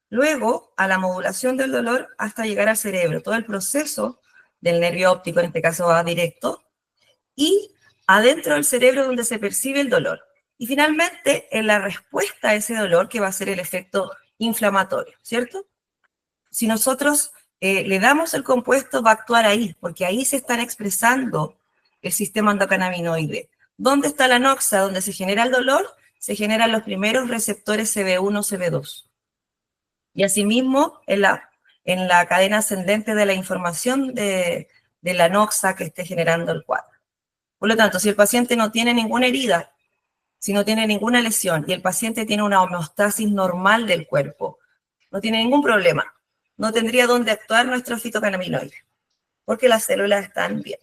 Luego, a la modulación del dolor hasta llegar al cerebro. Todo el proceso del nervio óptico, en este caso, va directo. Y adentro del cerebro donde se percibe el dolor. Y finalmente, en la respuesta a ese dolor, que va a ser el efecto inflamatorio, ¿cierto? Si nosotros le damos el compuesto, va a actuar ahí, porque ahí se están expresando el sistema endocannabinoide. ¿Dónde está la noxa? Donde se genera el dolor, se generan los primeros receptores CB1, CB2. Y asimismo, en la cadena ascendente de la información de la noxa que esté generando el cuadro. Por lo tanto, si el paciente no tiene ninguna herida, si no tiene ninguna lesión y el paciente tiene una homeostasis normal del cuerpo, no tiene ningún problema, no tendría dónde actuar nuestro fitocannabinoide, porque las células están bien.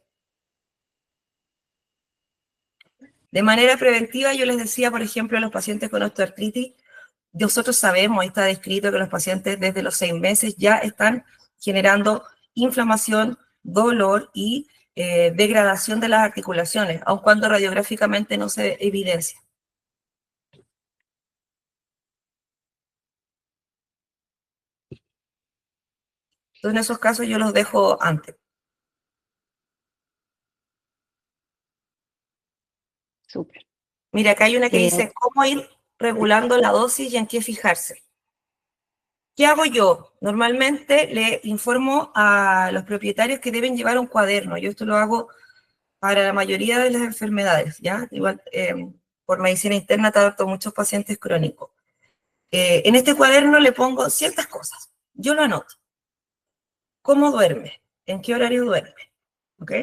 De manera preventiva, yo les decía, por ejemplo, a los pacientes con osteoartritis, nosotros sabemos, está descrito que los pacientes desde los 6 meses ya están generando inflamación, dolor y degradación de las articulaciones, aun cuando radiográficamente no se evidencia. Entonces, en esos casos yo los dejo antes.
Súper.
Mira, acá hay una que dice, ¿cómo ir regulando la dosis y en qué fijarse? ¿Qué hago yo? Normalmente le informo a los propietarios que deben llevar un cuaderno. Yo esto lo hago para la mayoría de las enfermedades, ¿ya? Igual, por medicina interna trato muchos pacientes crónicos. En este cuaderno le pongo ciertas cosas. Yo lo anoto. ¿Cómo duerme? ¿En qué horario duerme? ¿Ok?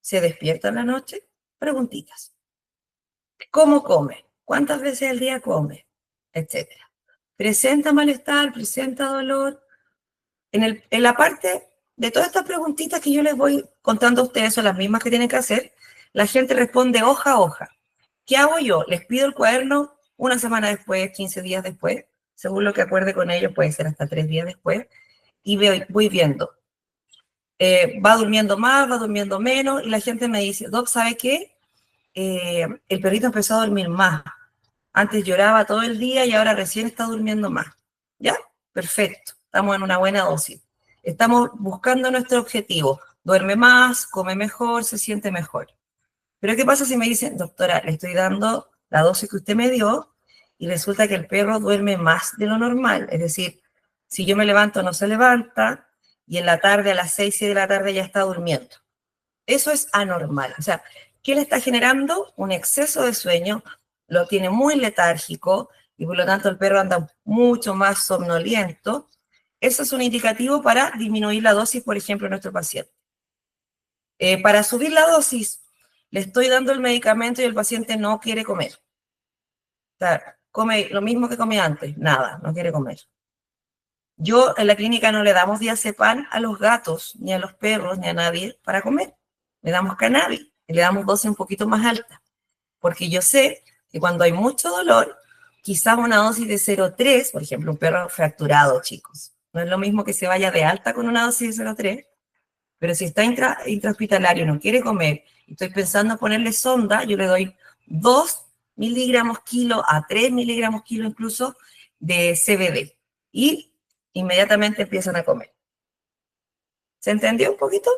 ¿Se despierta en la noche? Preguntitas. ¿Cómo come? ¿Cuántas veces al día come? Etcétera. ¿Presenta malestar? ¿Presenta dolor? En la parte de todas estas preguntitas que yo les voy contando a ustedes, son las mismas que tienen que hacer, la gente responde hoja a hoja. ¿Qué hago yo? Les pido el cuaderno una semana después, 15 días después, según lo que acuerde con ellos, puede ser hasta 3 días después, y voy viendo. Va durmiendo más, va durmiendo menos, y la gente me dice, Doc, ¿sabe qué? El perrito empezó a dormir más. Antes lloraba todo el día y ahora recién está durmiendo más. ¿Ya? Perfecto. Estamos en una buena dosis. Estamos buscando nuestro objetivo. Duerme más, come mejor, se siente mejor. Pero ¿qué pasa si me dicen, doctora, le estoy dando la dosis que usted me dio y resulta que el perro duerme más de lo normal? Es decir, si yo me levanto no se levanta y en la tarde a las 6, 7 de la tarde ya está durmiendo. Eso es anormal. O sea, ¿qué le está generando? Un exceso de sueño, lo tiene muy letárgico y por lo tanto el perro anda mucho más somnoliento. Eso es un indicativo para disminuir la dosis, por ejemplo, en nuestro paciente. Para subir la dosis, le estoy dando el medicamento y el paciente no quiere comer. O sea, come lo mismo que comía antes, nada, no quiere comer. Yo en la clínica no le damos diazepam a los gatos, ni a los perros, ni a nadie para comer. Le damos cannabis y le damos dosis un poquito más alta. Porque yo sé que cuando hay mucho dolor, quizás una dosis de 0,3, por ejemplo, un perro fracturado, chicos. No es lo mismo que se vaya de alta con una dosis de 0,3, pero si está intrahospitalario y no quiere comer, y estoy pensando en ponerle sonda, yo le doy 2 miligramos kilo a 3 miligramos kilo incluso de CBD. Y inmediatamente empiezan a comer. ¿Se entendió un poquito?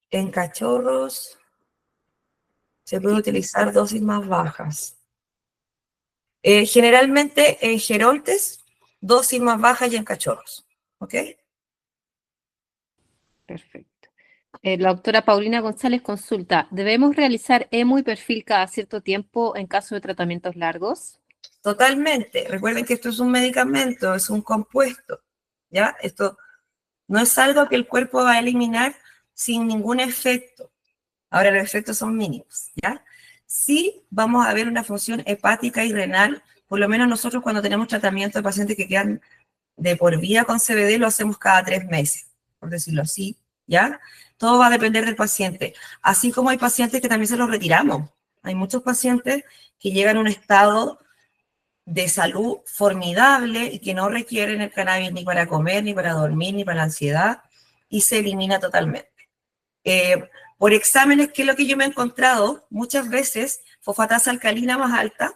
En cachorros se puede utilizar dosis más bajas. Generalmente en gerontes, dosis más bajas y en cachorros. ¿Ok?
Perfecto. La doctora Paulina González consulta, ¿debemos realizar emo y perfil cada cierto tiempo en caso de tratamientos largos?
Totalmente. Recuerden que esto es un medicamento, es un compuesto. ¿Ya? Esto no es algo que el cuerpo va a eliminar sin ningún efecto. Ahora los efectos son mínimos. ¿Ya? sí vamos a ver una función hepática y renal. Por lo menos nosotros cuando tenemos tratamiento de pacientes que quedan de por vida con CBD lo hacemos cada 3 meses, por decirlo así, ¿ya? Todo va a depender del paciente. Así como hay pacientes que también se los retiramos. Hay muchos pacientes que llegan a un estado de salud formidable y que no requieren el cannabis ni para comer, ni para dormir, ni para la ansiedad, y se elimina totalmente. Por exámenes, ¿qué es lo que yo me he encontrado? Muchas veces fosfatasa alcalina más alta,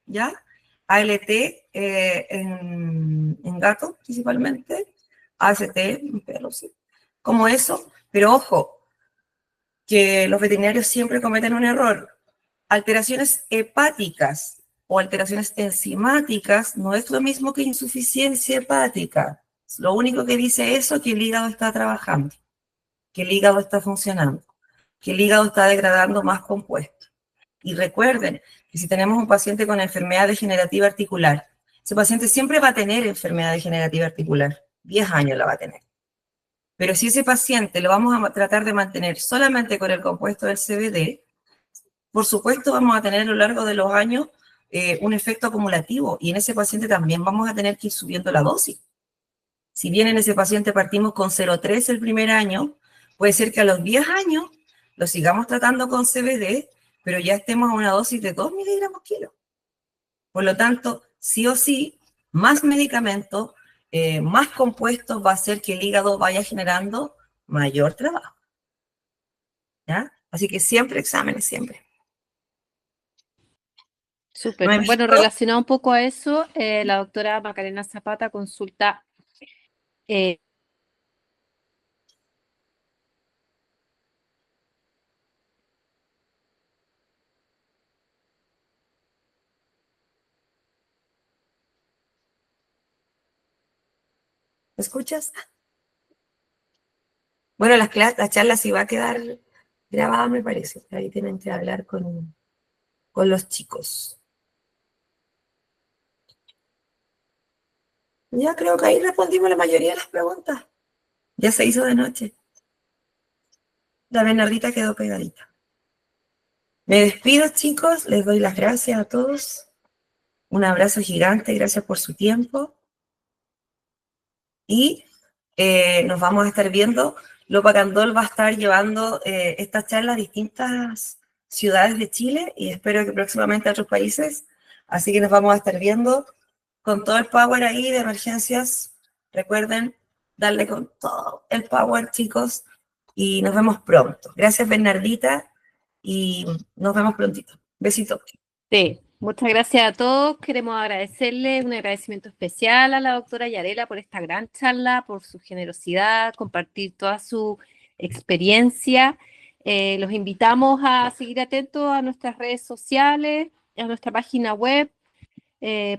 ¿ya? ALT en gato principalmente, AST en perros, sí. Como eso, pero ojo, que los veterinarios siempre cometen un error. Alteraciones hepáticas o alteraciones enzimáticas no es lo mismo que insuficiencia hepática. Lo único que dice eso es que el hígado está trabajando, que el hígado está funcionando, que el hígado está degradando más compuestos. Y recuerden que si tenemos un paciente con enfermedad degenerativa articular, ese paciente siempre va a tener enfermedad degenerativa articular, 10 años la va a tener. Pero si ese paciente lo vamos a tratar de mantener solamente con el compuesto del CBD, por supuesto vamos a tener a lo largo de los años un efecto acumulativo y en ese paciente también vamos a tener que ir subiendo la dosis. Si bien en ese paciente partimos con 0,3 el primer año, puede ser que a los 10 años lo sigamos tratando con CBD, pero ya estemos a una dosis de 2 miligramos kilo. Por lo tanto, sí o sí, más medicamentos, más compuestos va a hacer que el hígado vaya generando mayor trabajo. ¿Ya? Así que siempre exámenes, siempre.
Súper. Bueno, relacionado un poco a eso, la doctora Macarena Zapata consulta.
¿Me escuchas? Bueno, la charla sí va a quedar grabada, me parece. Ahí tienen que hablar con los chicos. Ya creo que ahí respondimos la mayoría de las preguntas. Ya se hizo de noche. La Bernardita quedó pegadita. Me despido, chicos. Les doy las gracias a todos. Un abrazo gigante. Gracias por su tiempo. Y nos vamos a estar viendo. Lopa Candol va a estar llevando estas charlas a distintas ciudades de Chile y espero que próximamente a otros países. Así que nos vamos a estar viendo con todo el power ahí de emergencias. Recuerden darle con todo el power, chicos, y nos vemos pronto. Gracias, Bernardita, y nos vemos prontito. Besito.
Sí, muchas gracias a todos. Queremos agradecerle un agradecimiento especial a la doctora Yarela por esta gran charla, por su generosidad, compartir toda su experiencia. Los invitamos a seguir atentos a nuestras redes sociales, a nuestra página web,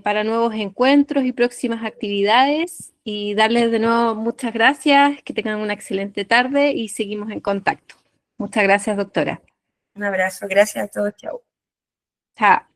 para nuevos encuentros y próximas actividades. Y darles de nuevo muchas gracias, que tengan una excelente tarde y seguimos en contacto. Muchas gracias, doctora.
Un abrazo. Gracias a todos. Chao.
Chao.